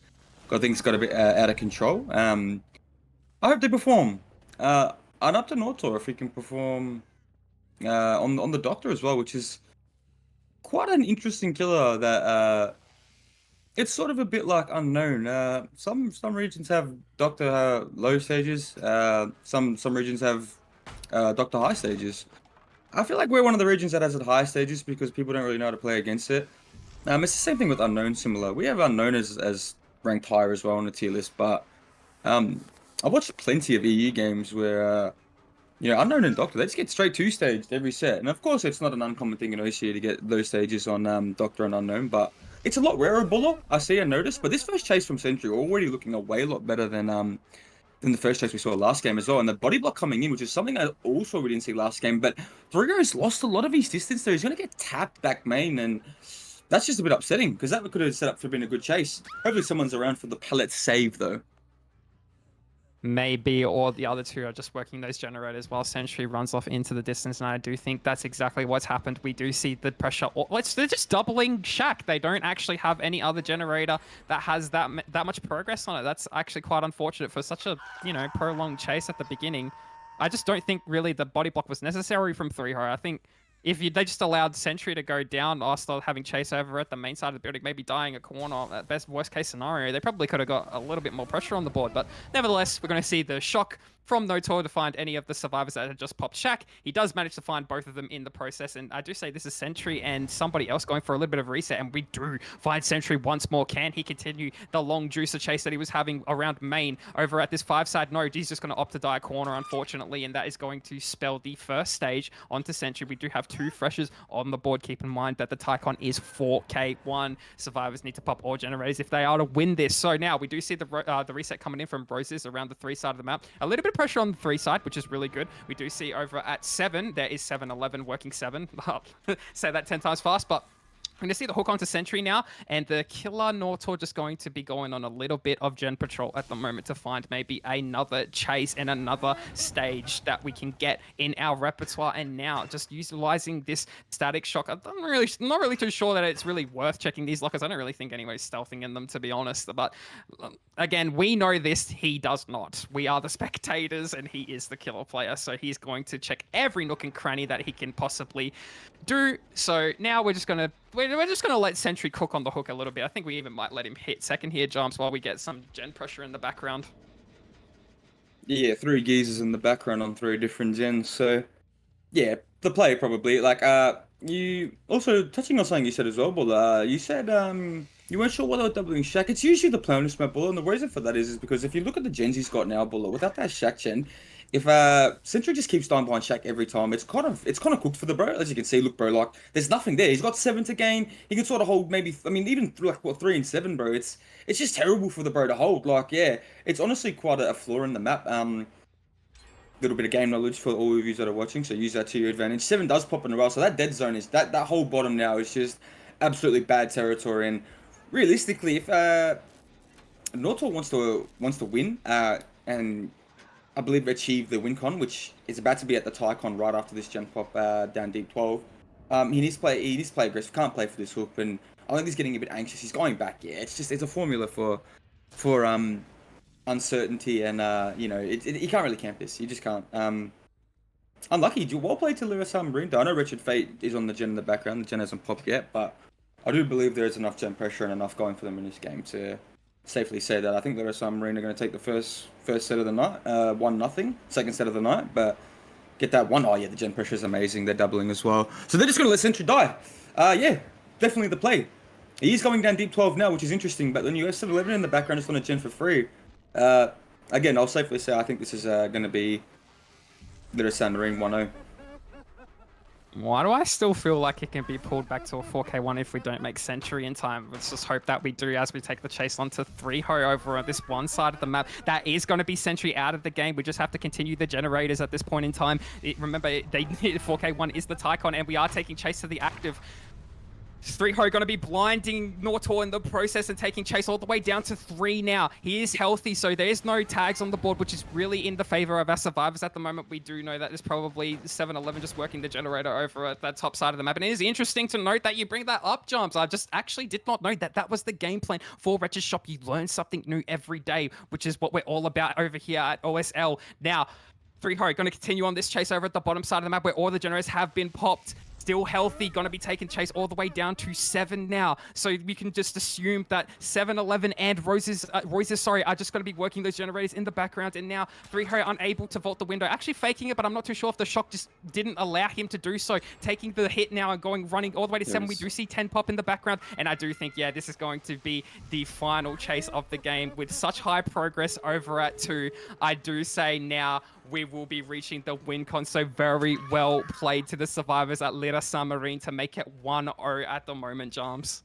I think it's got a bit out of control. I hope they perform. And up to Notor if he can perform on the Doctor as well, which is quite an interesting killer that it's sort of a bit like unknown. Some regions have Doctor low stages. Some regions have Doctor high stages. I feel like we're one of the regions that has it high stages because people don't really know how to play against it. It's the same thing with unknown. Similar, we have unknown as ranked higher as well on the tier list. But um, I've watched plenty of EU games where unknown and Doctor they just get straight two staged every set. And of course, it's not an uncommon thing in OCE to get those stages on Doctor and unknown, but it's a lot rarer Buller, I see and notice. But this first chase from Sentry already looking a way lot better than the first chase we saw last game as well. And the body block coming in, which is something I also we didn't see last game. But Thrigo's lost a lot of his distance there. He's going to get tapped back main, and that's just a bit upsetting because that could have set up for being a good chase. Hopefully someone's around for the pallet save, though. Maybe, or the other two are just working those generators while Sentry runs off into the distance, and I do think that's exactly what's happened. We do see the pressure. They're just doubling Shack. They don't actually have any other generator that has that much progress on it. That's actually quite unfortunate for such a prolonged chase at the beginning. I just don't think really the body block was necessary from 3-Ho. I think if they just allowed Sentry to go down after having chase over at the main side of the building, maybe dying a corner, at best worst case scenario, they probably could have got a little bit more pressure on the board. But nevertheless, we're going to see the shock from Notor to find any of the survivors that had just popped Shack. He does manage to find both of them in the process, and I do say this is Sentry and somebody else going for a little bit of reset, and we do find Sentry once more. Can he continue the long juicer chase that he was having around main over at this 5-side node? He's just going to opt to die a corner, unfortunately, and that is going to spell the first stage onto Sentry. We do have 2 freshers on the board. Keep in mind that the Tycon is 4K1. Survivors need to pop all generators if they are to win this. So now we do see the reset coming in from Roses around the 3 side of the map. A little bit of pressure on the 3 side, which is really good. We do see over at 7, there is 7-11 working 7. Say that 10 times fast, but I'm going to see the hook onto Sentry now, and the killer Nortor just going to be going on a little bit of gen patrol at the moment to find maybe another chase and another stage that we can get in our repertoire. And now just utilizing this static shock. I'm not really too sure that it's really worth checking these lockers. I don't really think anyone's stealthing in them, to be honest. But again, we know this. He does not. We are the spectators, and he is the killer player. So he's going to check every nook and cranny that he can possibly do. So now we're just going to let Sentry cook on the hook a little bit. I think we even might let him hit second here jumps while we get some gen pressure in the background. Yeah, 3 geezers in the background on 3 different gens. So yeah, the play probably. You also touching on something you said as well, Buller. You said you weren't sure what they were doubling Shack. It's usually the Plonus map, Buller, and the reason for that is because if you look at the gens he's got now, Buller, without that Shack gen, if Sentry just keeps dying behind Shack every time, it's kind of cooked for the bro. As you can see, look, bro, like there's nothing there. He's got 7 to gain. He can sort of hold maybe. I mean, even like what 3 and 7, bro. It's just terrible for the bro to hold. Like, yeah, it's honestly quite a flaw in the map. Little bit of game knowledge for all of you that are watching, so use that to your advantage. 7 does pop in a row, so that dead zone is that whole bottom now is just absolutely bad territory. And realistically, if Nortor wants to win and I believe achieve the win con, which is about to be at the Tycon right after this gen pop down deep 12. He needs to play aggressive. Can't play for this hook, and I think he's getting a bit anxious. He's going back. Yeah, it's a formula for uncertainty, and you can't really camp this. You just can't. Unlucky. Well played to Lirasanmarine. I know Richard Fate is on the gen in the background. The gen hasn't popped yet, but I do believe there is enough gen pressure and enough going for them in this game to safely say that I think Lirasanmarine are going to take the first set of the night, 1-0, second set of the night, but get that one. Oh yeah, the gen pressure is amazing. They're doubling as well, so they're just going to let Sentry die. Yeah, definitely the play. He's going down deep 12 now, which is interesting. But then you have 7-11 in the background just on a gen for free. Again, I'll safely say I think this is going to be Lirasanmarine 1-0. Why do I still feel like it can be pulled back to a 4K1 if we don't make Sentry in time? Let's just hope that we do as we take the chase onto 3-Ho over on this one side of the map. That is going to be Sentry out of the game. We just have to continue the generators at this point in time. Remember, 4K1 is the Tycon, and we are taking chase to the active. 3-Ho going to be blinding Nortor in the process and taking chase all the way down to 3 now. He is healthy, so there's no tags on the board, which is really in the favor of our survivors at the moment. We do know that there's probably 7-11 just working the generator over at that top side of the map. And it is interesting to note that you bring that up jumps. I just actually did not know that that was the game plan for Wretched Shop. You learn something new every day, which is what we're all about over here at OSL. Now, 3-Ho going to continue on this chase over at the bottom side of the map where all the generators have been popped. still healthy, gonna be taking chase all the way down to 7 now. So we can just assume that 7, 11, and Roses, sorry, are just gonna be working those generators in the background. And now 3Ho unable to vault the window, actually faking it, but I'm not too sure if the shock just didn't allow him to do so. Taking the hit now and running all the way to 7. We do see 10 pop in the background, and I do think, yeah, this is going to be the final chase of the game with such high progress over at 2. I do say now we will be reaching the win con. So very well played to the survivors at Lirasanmarine to make it 1-0 at the moment, Jams.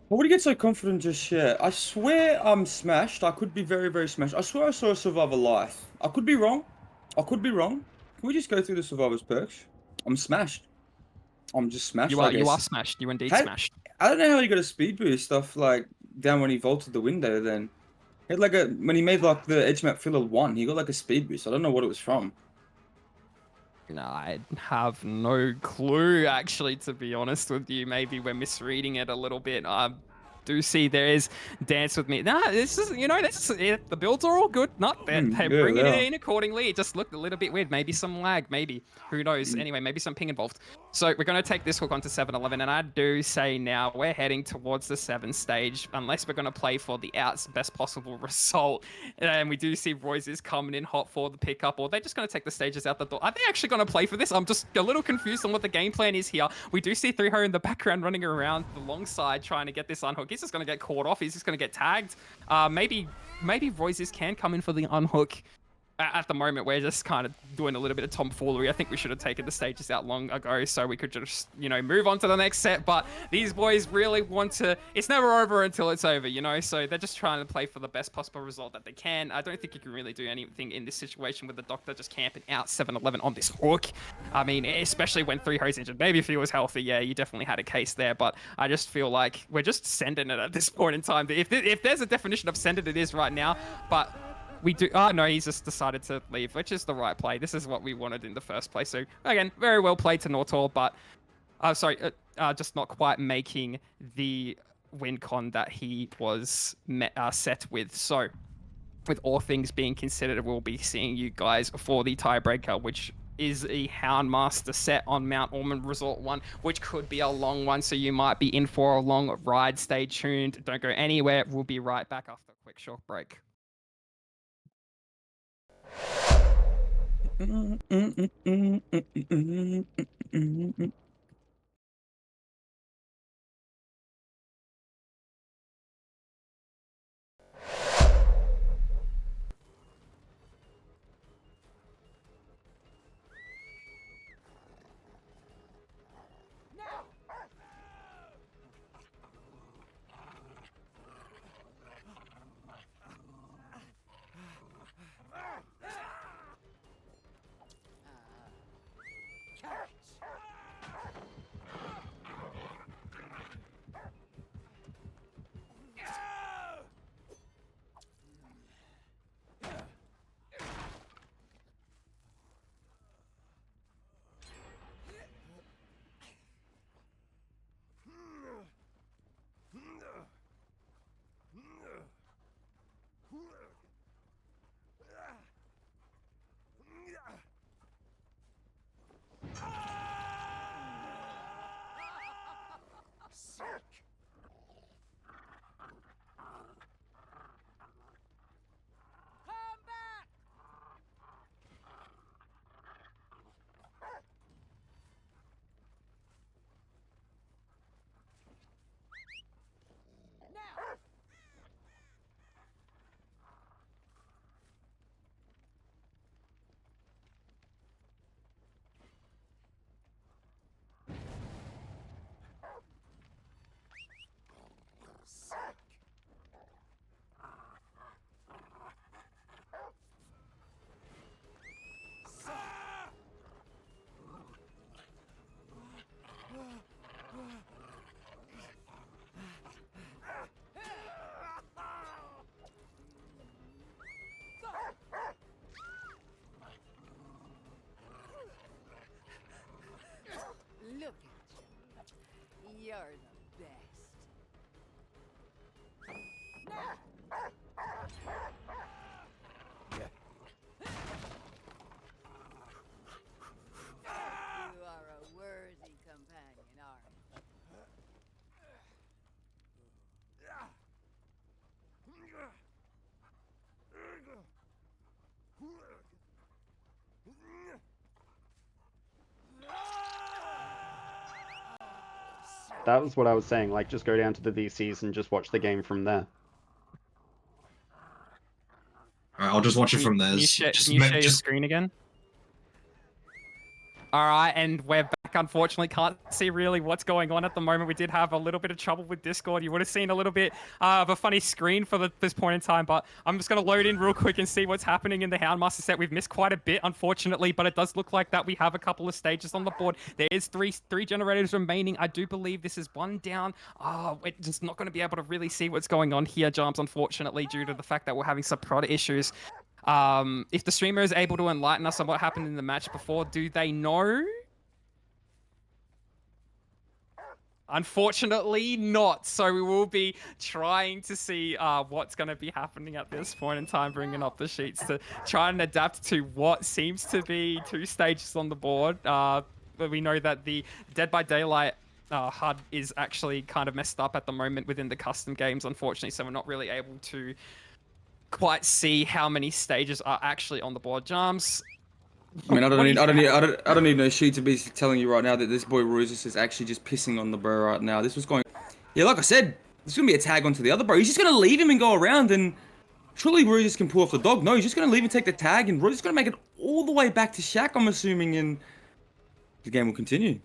Why would you get so confident just yet? I swear I'm smashed. I could be very, very smashed. I swear I saw a survivor live. I could be wrong. I could be wrong. Can we just go through the survivor's perks? I'm smashed. I'm just smashed, I You are guess. smashed. You indeed How, smashed. I don't know how he got a speed boost off, like, down when he vaulted the window then. He had like when he made like the edge map filler 1, he got like a speed boost. I don't know what it was from. No, I have no clue, actually, to be honest with you. Maybe we're misreading it a little bit. I do see there is Dance With Me. Nah, this is, the builds are all good. Not that they're Yeah, bringing they it are. in accordingly. It just looked a little bit weird. Maybe some lag, maybe. Who knows? Anyway, maybe some ping involved. So we're going to take this hook onto 7-11, and I do say now we're heading towards the 7 stage, unless we're going to play for the out's best possible result. And we do see Royce is coming in hot for the pickup, or they're just going to take the stages out the door. Are they actually going to play for this? I'm just a little confused on what the game plan is here. We do see 3Ho in the background running around the long side trying to get this unhook. He's just going to get caught off. He's just going to get tagged. Maybe Royces can come in for the unhook. At the moment, we're just kind of doing a little bit of tomfoolery. I think we should have taken the stages out long ago so we could just, move on to the next set. But these boys really want to... It's never over until it's over, So they're just trying to play for the best possible result that they can. I don't think you can really do anything in this situation with the Doctor just camping out 7-11 on this hook. I mean, especially when 3Ho's injured. Maybe if he was healthy, yeah, you definitely had a case there. But I just feel like we're just sending it at this point in time. If there's a definition of send it is right now. But... we do... Oh, no, he's just decided to leave, which is the right play. This is what we wanted in the first place. So, again, very well played to Nortor, but... just not quite making the win con that he was set with. So, with all things being considered, we'll be seeing you guys for the tiebreaker, which is a Houndmaster set on Mount Ormond Resort 1, which could be a long one, so you might be in for a long ride. Stay tuned. Don't go anywhere. We'll be right back after a quick short break. Look at you. You're the best. You are a That was what I was saying. Like, just go down to the VCs and just watch the game from there. Alright, I'll just watch it from there. Can you share your screen again? All right, and we're back. Unfortunately, can't see really what's going on at the moment. We did have a little bit of trouble with Discord. You would have seen a little bit of a funny screen for this point in time, but I'm just going to load in real quick and see what's happening in the Houndmaster set. We've missed quite a bit, unfortunately, but it does look like that we have a couple of stages on the board. There is three generators remaining. I do believe this is one down. We're just not going to be able to really see what's going on here, Jumps, unfortunately, due to the fact that we're having some prod issues. If the streamer is able to enlighten us on what happened in the match before, do they know? Unfortunately not, so we will be trying to see what's going to be happening at this point in time, bringing up the sheets to try and adapt to what seems to be 2 stages on the board. But we know that the Dead by Daylight HUD is actually kind of messed up at the moment within the custom games, unfortunately, so we're not really able to quite see how many stages are actually on the board. Jams, I mean, I don't need no sheet to be telling you right now that this boy Roses is actually just pissing on the bro right now. This was going, yeah, like I said, there's gonna be a tag onto the other bro. He's just gonna leave him and go around, and surely Roses can pull off the dog. No, he's just gonna leave and take the tag, and Roses is gonna make it all the way back to Shaq, I'm assuming, and the game will continue.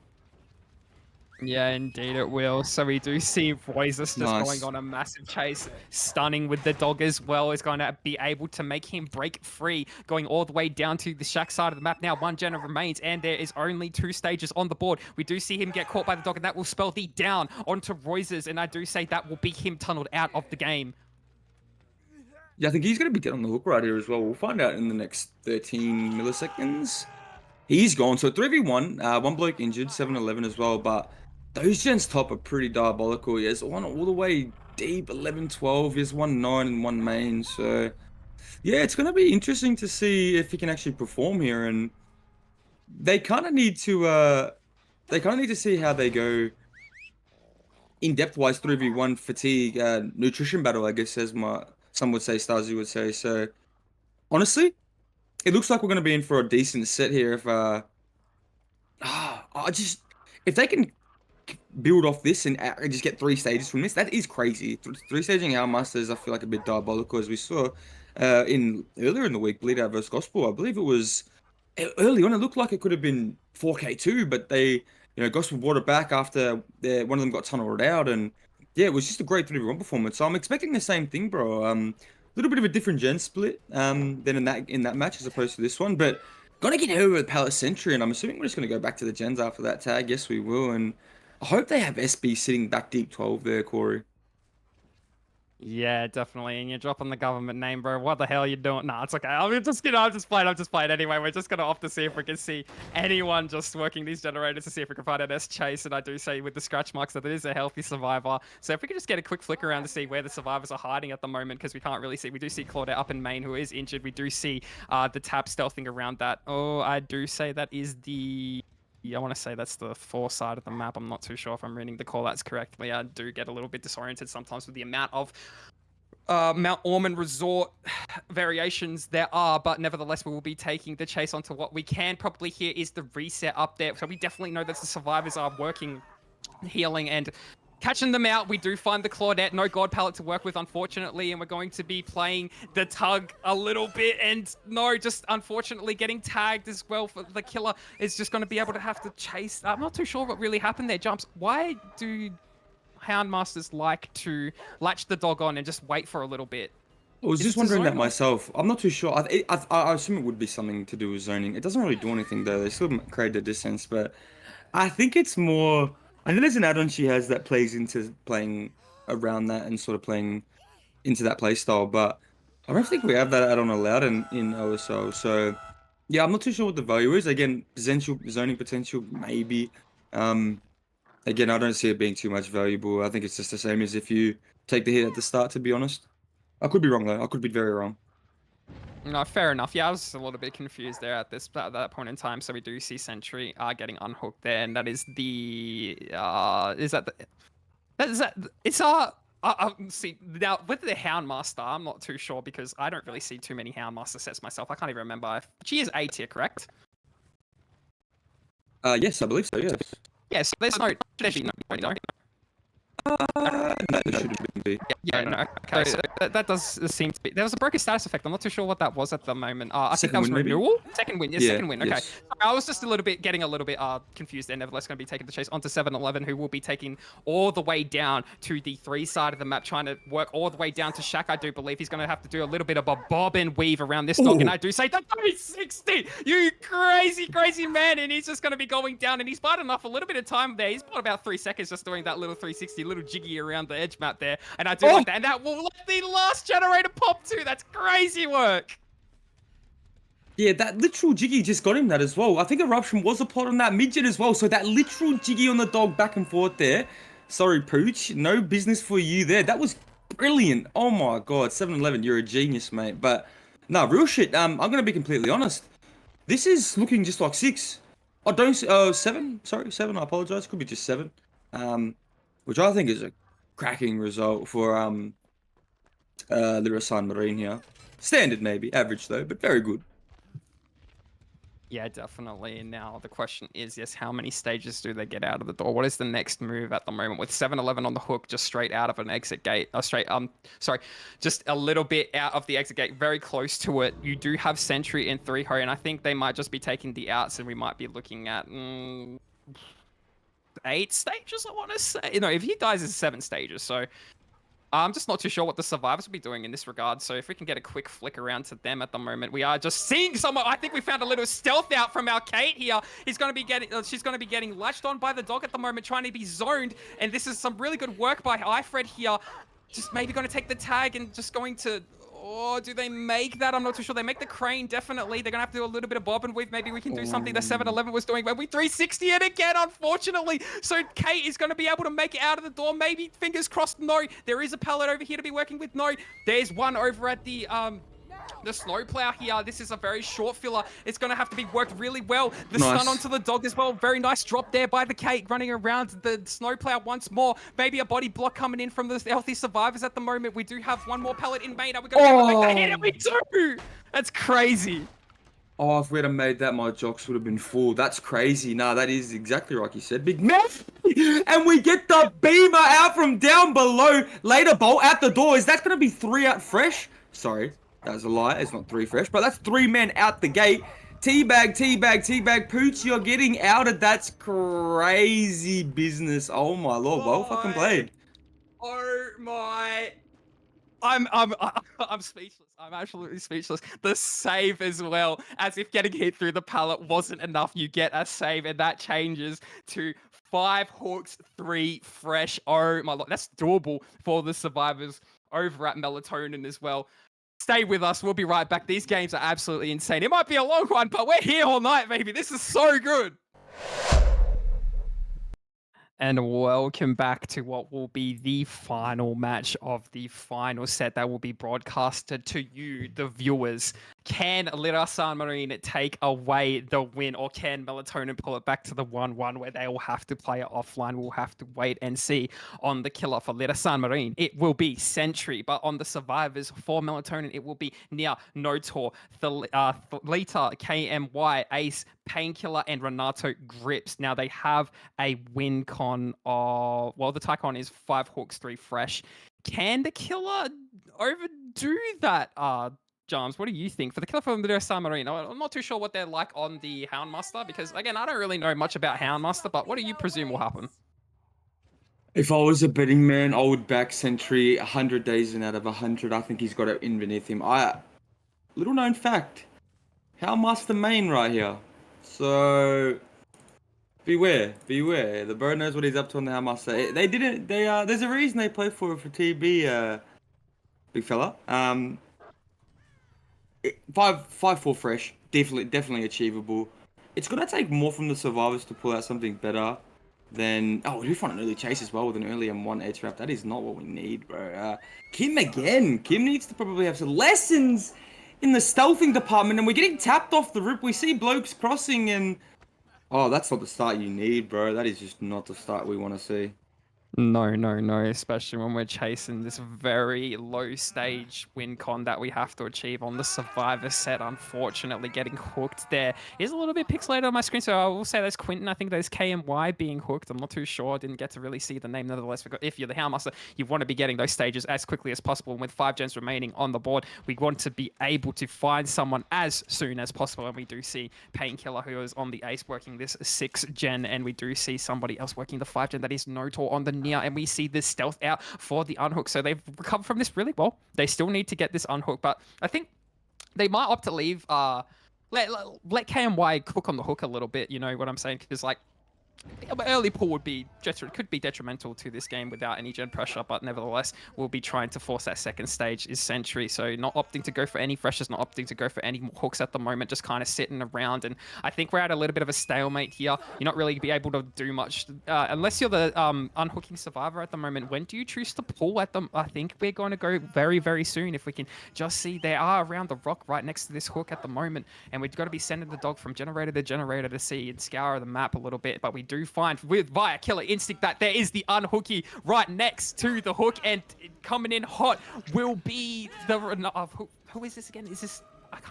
Yeah, indeed it will. So we do see Voices just going on a massive chase, stunning with the dog as well, is going to be able to make him break free, going all the way down to the Shack side of the map. Now 1 gen remains, and there is only 2 stages on the board. We do see him get caught by the dog, and that will spell the down onto Roises, and I do say that will be him tunneled out of the game. Yeah, I think he's going to be dead on the hook right here as well. We'll find out in the next 13 milliseconds. He's gone. So 3v1, 1 bloke injured, 7-11 as well, but those gens top are pretty diabolical. There's one all the way deep, 11-12. There's 1-9 and 1 main. So, yeah, it's going to be interesting to see if he can actually perform here. And they kind of need to, see how they go in depth wise. 3v1 fatigue, nutrition battle, I guess, as some would say, Starzy would say. So, honestly, it looks like we're going to be in for a decent set here. If they can build off this and just get 3 stages from this, that is crazy. 3 staging our masters, I feel like a bit diabolical, as we saw earlier in the week, Bleed Out versus Gospel. I believe it was early on. It looked like it could have been 4K2, but they, Gospel brought it back after one of them got tunneled out, and yeah, it was just a great 3v1 performance. So I'm expecting the same thing, bro. A little bit of a different gen split than in that match as opposed to this one, but gotta get over with Palace Sentry, and I'm assuming we're just gonna go back to the gens after that tag. Yes, we will, and I hope they have SB sitting back deep 12 there, Corey. Yeah, definitely. And you're dropping the government name, bro. What the hell are you doing? Nah, it's okay. I'm just playing anyway. We're just gonna off to see if we can see anyone just working these generators to see if we can find an S chase. And I do say with the scratch marks that it is a healthy survivor. So if we could just get a quick flick around to see where the survivors are hiding at the moment, because we can't really see. We do see Claudette up in main, who is injured. We do see the tap stealthing around that. Oh, I do say that is the... I want to say that's the 4 side of the map. I'm not too sure if I'm reading the callouts correctly. I do get a little bit disoriented sometimes with the amount of Mount Ormond Resort variations there are, but nevertheless, we will be taking the chase onto what we can probably hear is the reset up there. So we definitely know that the survivors are working, healing, and catching them out. We do find the Claudette, no God Palette to work with, unfortunately, and we're going to be playing the Tug a little bit, and no, just unfortunately getting tagged as well for the killer is just going to be able to have to chase. I'm not too sure what really happened there, Jumps. Why do Houndmasters like to latch the dog on and just wait for a little bit? I was just wondering that myself. I'm not too sure. I assume it would be something to do with zoning. It doesn't really do anything, though. They still create the distance, but I think it's more... I know there's an add-on she has that plays into playing around that and sort of playing into that play style, but I don't think we have that add-on allowed in OSO. So yeah, I'm not too sure what the value is. Again, potential zoning potential, maybe. Again, I don't see it being too much valuable. I think it's just the same as if you take the hit at the start, to be honest. I could be wrong, though. I could be very wrong. No, fair enough. Yeah, I was a little bit confused there at that point in time. So we do see Sentry getting unhooked there, and that is the see now with the Houndmaster, I'm not too sure because I don't really see too many Houndmaster sets myself. I can't even remember if she is A tier, correct? Yes, I believe so. Yes. Yes, there's no. No, it shouldn't be. Yeah, no. Okay, so that does seem to be. There was a broken status effect. I'm not too sure what that was at the moment. I think that was Second win, maybe? renewal. Second win, yes, Yeah, second win. Okay, yes. I was just getting a little bit confused there. Nevertheless, going to be taking the chase onto 7-Eleven, who will be taking all the way down to the 3 side of the map, trying to work all the way down to Shaq. I do believe he's going to have to do a little bit of a bob and weave around this dog, and I do say the 360. You crazy man, and he's just going to be going down, and he's bought enough a little bit of time there. He's bought about 3 seconds just doing that little 360, little jiggy around the edge map there, and I do like that, and that will let the last generator pop too. That's crazy work. Yeah, that literal jiggy just got him that as well. I think Eruption was a plot on that mid-gen as well. So that literal jiggy on the dog back and forth there. Sorry, Pooch. No business for you there. That was brilliant. Oh my god. 7-Eleven, you're a genius, mate. But, no, real shit. I'm going to be completely honest. This is looking just like 6. Oh, don't... 7? Sorry, 7. I apologize. Could be just 7. Which I think is a cracking result for Lirasanmarine here. Standard maybe. Average though, but very good. Yeah, definitely. And now the question is, yes, how many stages do they get out of the door? What is the next move at the moment with 7-Eleven on the hook, just straight out of an exit gate? Just a little bit out of the exit gate, very close to it. You do have Sentry and 3 Ho, and I think they might just be taking the outs, and we might be looking at 8 stages, I want to say. If he dies, it's 7 stages, so I'm just not too sure what the survivors will be doing in this regard. So if we can get a quick flick around to them at the moment, we are just seeing someone. I think we found a little stealth out from our Kate here. She's going to be getting latched on by the dog at the moment, trying to be zoned. And this is some really good work by iFred here. Just maybe going to take the tag and just going to... Oh, do they make that? I'm not too sure. They make the crane, definitely. They're going to have to do a little bit of bob and weave. Maybe we can do something that 7-Eleven was doing. But we 360 it again, unfortunately. So Kate is going to be able to make it out of the door. Maybe, fingers crossed, no. There is a pallet over here to be working with. No, there's one over at the snowplow here. This is a very short filler. It's going to have to be worked really well. The stun onto the dog as well. Very nice drop there by the Kate, running around the snowplow once more. Maybe a body block coming in from the healthy survivors at the moment. We do have one more pallet in main. Are we going to be able to make that hit? And we do! That's crazy. Oh, if we'd have made that, my jocks would have been full. That's crazy. Nah, that is exactly like you said. Big man. And we get the beamer out from down below. Later bolt at the door. Is that going to be 3 out fresh? Sorry. That was a lie. It's not 3 fresh, but that's 3 men out the gate. Teabag. Pooch, you're getting outed. That's crazy business. Oh my lord. Well fucking played. Oh my. I'm speechless. I'm absolutely speechless. The save as well, as if getting hit through the pallet wasn't enough. You get a save, and that changes to 5 hooks, 3 fresh. Oh my lord. That's doable for the survivors over at Melatonin as well. Stay with us. We'll be right back. These games are absolutely insane. It might be a long one, but we're here all night, baby. This is so good. And welcome back to what will be the final match of the final set that will be broadcasted to you, the viewers. Can Lirasanmarine take away the win, or can Melatonin pull it back to the 1-1 where they will have to play it offline? We'll have to wait and see. On the killer for Lirasanmarine, it will be Sentry, but on the survivors for Melatonin, it will be Nia, Notor, Thalita, KMY, Ace, Painkiller, and Renato Grips. Now they have a win con of, well, the Tycon is 5 hooks, 3 fresh. Can the killer overdo that? Jams, what do you think? For the killer from Lirasanmarine, I'm not too sure what they're like on the Houndmaster, because again, I don't really know much about Houndmaster, but what do you presume will happen? If I was a betting man, I would back Sentry 100 days in out of 100. I think he's got it in beneath him. Little known fact, Houndmaster main right here. So beware. The bird knows what he's up to on the Houndmaster. There's a reason they play for TB, big fella. 5-4 fresh, definitely achievable. It's gonna take more from the survivors to pull out something better than... Oh, we do find an early chase as well with an early M1 edge wrap. That is not what we need, bro. Kim again. Kim needs to probably have some lessons in the stealthing department, and we're getting tapped off the rip. We see blokes crossing, and... Oh, that's not the start you need, bro. That is just not the start we want to see. No, no, no, especially when we're chasing this very low stage win con that we have to achieve on the Survivor set. Unfortunately, getting hooked there is a little bit pixelated on my screen, so I will say there's Quentin. I think there's KMY being hooked. I'm not too sure. I didn't get to really see the name. Nevertheless, if you're the Houndmaster, you want to be getting those stages as quickly as possible. And with 5 gens remaining on the board, we want to be able to find someone as soon as possible. And we do see Painkiller, who is on the ace, working this 6 gen, and we do see somebody else working the 5 gen. That is Notor on the near, and we see this stealth out for the unhook. So they've recovered from this really well. They still need to get this unhook, but I think they might opt to leave. Let KMY cook on the hook a little bit. You know what I'm saying? Because like, early pull could be detrimental to this game without any gen pressure, but nevertheless, we'll be trying to force that second stage is Sentry. So not opting to go for any freshers, not opting to go for any more hooks at the moment, just kind of sitting around. And I think we're at a little bit of a stalemate here. You're not really be able to do much unless you're the unhooking survivor at the moment. When do you choose to pull at them? I think we're going to go very, very soon. If we can just see they are around the rock right next to this hook at the moment, and we've got to be sending the dog from generator to generator to see and scour the map a little bit. But we do find via Killer Instinct that there is the unhooky right next to the hook, and coming in hot will be the who is this again? Is this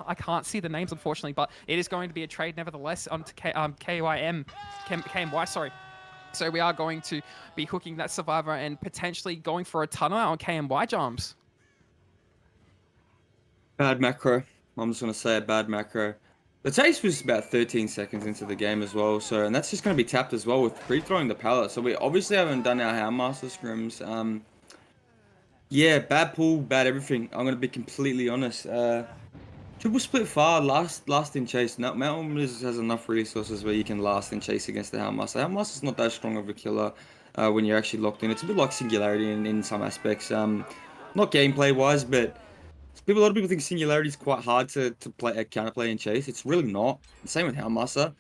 I can't see the names unfortunately, but it is going to be a trade nevertheless onto KMY, sorry. So we are going to be hooking that survivor and potentially going for a tunnel on KMY jumps. Bad macro. I'm just gonna say a bad macro. The chase was about 13 seconds into the game as well, so and that's just gonna be tapped as well with pre-throwing the pallet. So we obviously haven't done our Houndmaster scrims. Yeah, bad pull, bad everything. I'm gonna be completely honest. Triple split far, last in chase. Now Mountain has enough resources where you can last in chase against the Houndmaster. Houndmaster's not that strong of a killer when you're actually locked in. It's a bit like Singularity in some aspects. Not gameplay wise, but a lot of people think Singularity is quite hard to play a counterplay and chase. It's really not. Same with Houndmaster.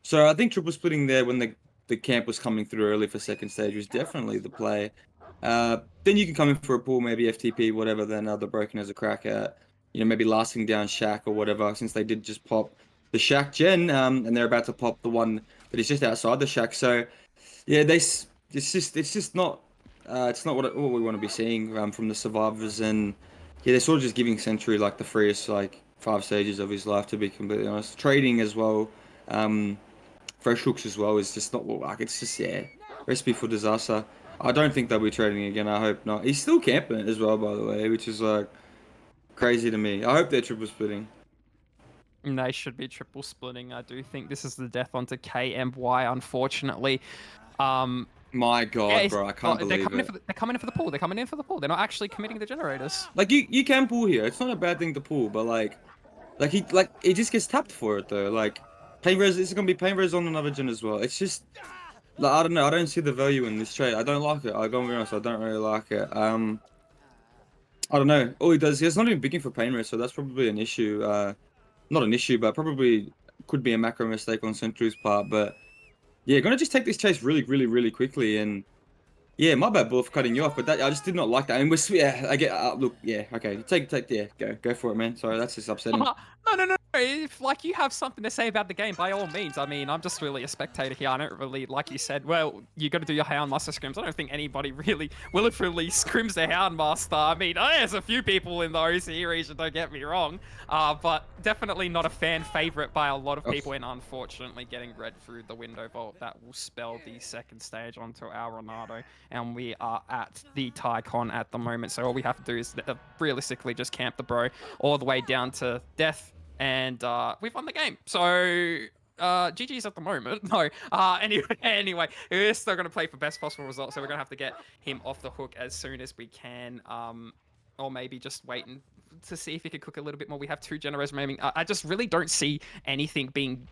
So I think triple splitting there when the camp was coming through early for second stage was definitely the play. Then you can come in for a pull, maybe FTP, whatever. Then the Broken has a crack at, maybe lasting down Shack or whatever. Since they did just pop the Shack gen, and they're about to pop the one that is just outside the Shack. So yeah, it's just not. It's not what we want to be seeing from the survivors, and yeah, they're sort of just giving Sentry like the freest 5 stages of his life, to be completely honest. Trading as well, fresh hooks as well is just not what it's just recipe for disaster. I don't think they'll be trading again. I hope not. He's still camping it as well, by the way, which is crazy to me. I hope they're triple splitting. They should be triple splitting. I do think this is the death onto KMY, unfortunately. My God, bro, I can't believe it. They're coming in for the pull. They're coming in for the pull. They're not actually committing the generators. Like you can pull here. It's not a bad thing to pull, but he just gets tapped for it though. Like pain res, it's gonna be pain res on another gen as well. It's just I don't know. I don't see the value in this trade. I don't like it. I gotta be honest. I don't really like it. I don't know. All he does, he's not even bigging for pain res, so that's probably an issue. Not an issue, but probably could be a macro mistake on Sentry's part. But yeah, gonna just take this chase really, really, really quickly. And yeah, my bad, Bull, for cutting you off, but I just did not like that. And I get look, yeah, okay, go for it, man. Sorry, that's just upsetting. No. If you have something to say about the game, by all means. I mean, I'm just really a spectator here. I don't really, like you said, well, you got to do your Houndmaster scrims. I don't think anybody really willfully scrims their Houndmaster. I mean, there's a few people in the OC region, don't get me wrong, but definitely not a fan favorite by a lot of people. And unfortunately, getting red through the window vault, that will spell the second stage onto our Ronaldo. And we are at the Tycon at the moment. So all we have to do is realistically just camp the bro all the way down to death. And we've won the game. So GG's at the moment. No. Anyway, we're still going to play for best possible result. So we're going to have to get him off the hook as soon as we can. Or maybe just waiting to see if he could cook a little bit more. We have 2 generators remaining. I just really don't see anything being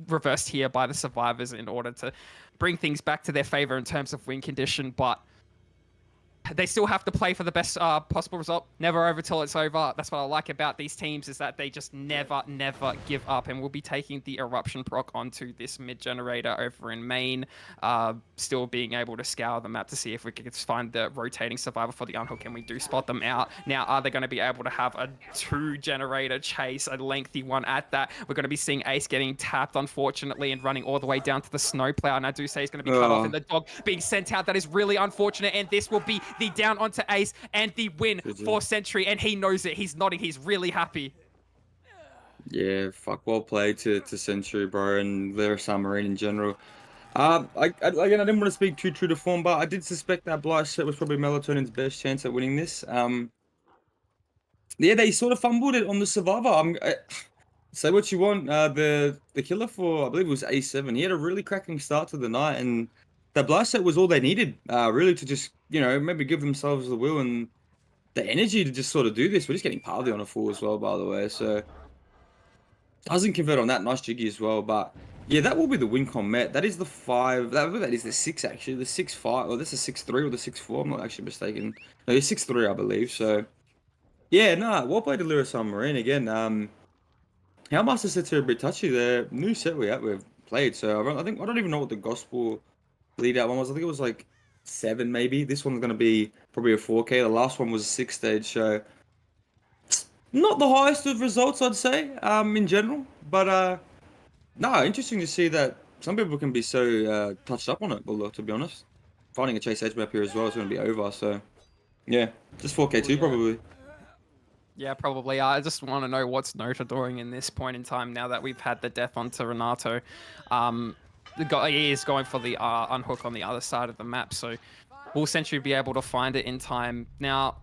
reversed here by the survivors in order to bring things back to their favor in terms of win condition. But they still have to play for the best possible result. Never over till it's over. That's what I like about these teams, is that they just never give up. And we'll be taking the Eruption proc onto this mid generator over in main. Still being able to scour the map to see if we can find the rotating survivor for the unhook, and we do spot them out. Now, are they going to be able to have a 2 generator chase, a lengthy one at that? We're going to be seeing Ace getting tapped, unfortunately, and running all the way down to the snowplow. And I do say he's going to be cut off, and the dog being sent out. That is really unfortunate, and this will be the down onto Ace and the win for Sentry, and he knows it. He's nodding. He's really happy. Yeah, fuck, well played to Century, bro, and Lirasanmarine in general. Again, I didn't want to speak too true to form, but I did suspect that Blythe set was probably Melatonin's best chance at winning this. Yeah, they sort of fumbled it on the survivor. Say what you want, the killer for, I believe it was A7, he had a really cracking start to the night, and that Blythe set was all they needed, really, to just, you know, maybe give themselves the will and the energy to just sort of do this. We're just getting Parley on a 4 as well, by the way, so doesn't convert on that. Nice jiggy as well, but yeah, that will be the win con met. That is the 5. That is the 6 actually. The 6-5, or that's the 6-3 or the 6-4. I'm not actually mistaken. No, it's 6-3, I believe. So yeah, nah. Well played to Lirasanmarine again. How Master sets are a bit touchy there. New set we've played. So I think I don't even know what the gospel lead out one was. I think it was like 7 maybe. This one's gonna be probably a 4K. The last one was a 6 stage. So not the highest of results, I'd say, in general. But no, interesting to see that some people can be so touched up on it, Bulldog, to be honest. Finding a chase edge map here as well is going to be over, so yeah, just 4K2 probably. Yeah, probably. I just want to know what's Nota doing in this point in time now that we've had the death onto Renato. The guy is going for the unhook on the other side of the map, so will Sentry be able to find it in time? Now,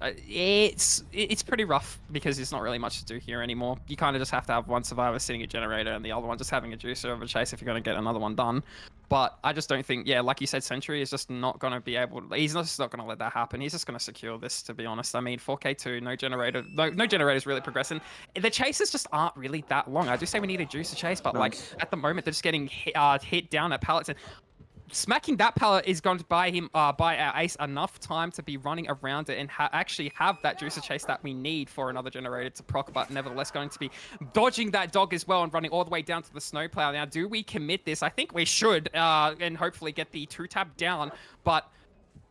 it's pretty rough because there's not really much to do here anymore. You kind of just have to have one survivor sitting a generator and the other one just having a juicer of a chase if you're going to get another one done. But I just don't think, yeah, like you said, Sentry is just not going to be able to, he's just not going to let that happen. He's just going to secure this, to be honest. I mean, 4K2, no generator, no generators really progressing. The chases just aren't really that long. I do say we need a juicer chase, but like at the moment, they're just getting hit down at pallets, and smacking that pallet is going to buy our Ace enough time to be running around it and actually have that juicer chase that we need for another generator to proc, but nevertheless going to be dodging that dog as well and running all the way down to the snowplow. Now, do we commit this? I think we should, and hopefully get the 2-tap down, but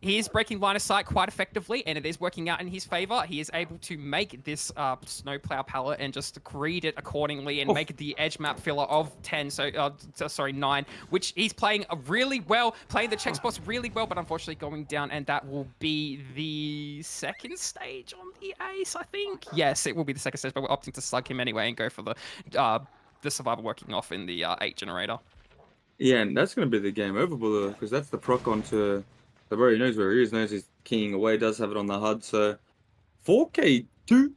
he is breaking line of sight quite effectively, and it is working out in his favor. He is able to make this snowplow pallet and just greed it accordingly and make the edge map filler of 10, sorry, 9, which he's playing really well, playing the check spots really well, but unfortunately going down, and that will be the second stage on the Ace, I think. Yes, it will be the second stage, but we're opting to slug him anyway and go for the survivor working off in the 8 generator. Yeah, and that's going to be the game over, Bulldog, because that's the proc onto... The bro, he knows where he is, knows he's keying away, does have it on the HUD, so 4K2.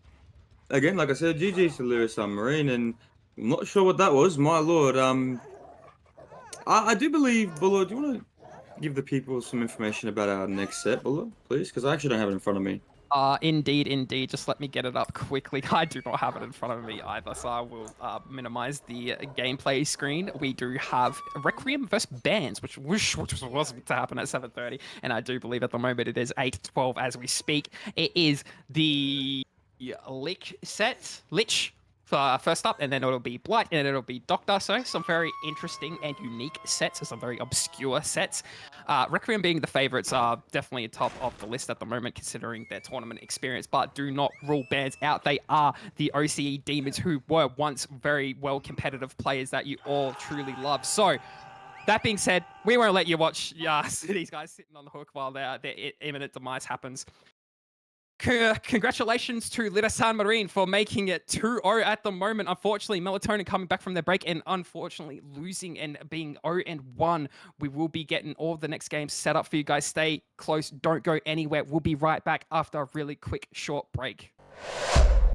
Again, like I said, GG's to Lirasanmarine, and I'm not sure what that was, my lord. I do believe, Bullet, do you want to give the people some information about our next set, Bullet, please? Because I actually don't have it in front of me. Indeed. Just let me get it up quickly. I do not have it in front of me either, so I will minimize the gameplay screen. We do have Requiem versus Bands, which wasn't to happen at 7:30, and I do believe at the moment it is 8:12 as we speak. It is the Lich set, first up, and then it'll be Blight, and then it'll be Doctor. So some very interesting and unique sets, some very obscure sets. Requiem being the favorites are definitely top of the list at the moment, considering their tournament experience, but do not rule Bands out. They are the OCE demons who were once very well competitive players that you all truly love. So that being said, we won't let you watch these guys sitting on the hook while their imminent demise happens. Congratulations to Lirasanmarine for making it 2-0 at the moment. Unfortunately, Melatonin coming back from their break and unfortunately losing and being 0-1. We will be getting all the next games set up for you guys. Stay close. Don't go anywhere. We'll be right back after a really quick, short break.